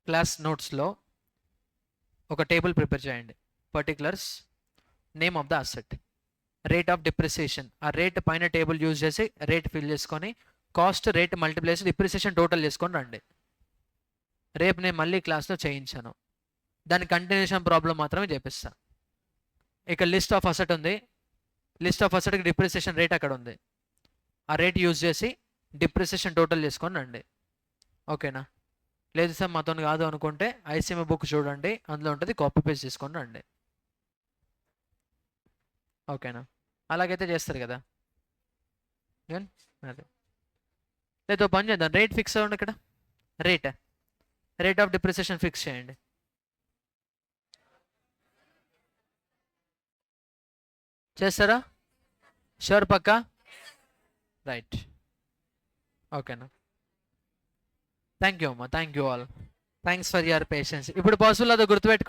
క్లాస్ నోట్స్లో ఒక టేబుల్ ప్రిపేర్ చేయండి. Particulars, name of the asset, rate of depreciation. ఆ రేట్ పైన టేబుల్ యూజ్ చేసి రేట్ ఫిల్ చేసుకొని కాస్ట్ రేట్ మల్టిప్లై చేసి డిప్రిసియేషన్ టోటల్ చేసుకొని రండి. రేపు నేను మళ్ళీ క్లాస్లో చేయించాను, దాని కంటిన్యూషన్ ప్రాబ్లం మాత్రమే చేపిస్తాను. ఇక లిస్ట్ ఆఫ్ అసెట్ ఉంది, లిస్ట్ ఆఫ్ అసెట్కి డిప్రిసియేషన్ రేట్ అక్కడ ఉంది. ఆ రేట్ యూజ్ చేసి డిప్రిసియేషన్ టోటల్ చేసుకొని రండి. ఓకేనా? లేదు సార్ మాతో కాదు అనుకుంటే ఐసీఎంఏ బుక్ చూడండి, అందులో ఉంటుంది, కాపీ పేస్ట్ చేసుకొని రండి. ఓకేనా? అలాగైతే చేస్తారు కదా. అదే లేదు పని చేద్దాం, రేట్ ఫిక్స్ అవ్వండి. ఇక్కడ రేట్ ఆఫ్ డిప్రిసియేషన్ ఫిక్స్ చేయండి. చేస్తారా? షూర్? పక్కా? రైట్. ఓకేనా? థ్యాంక్ యూ అమ్మా, thank you all, thanks for your patience. ఇప్పుడు పాసిబుల్ అదో గుర్తుపెట్టుకో.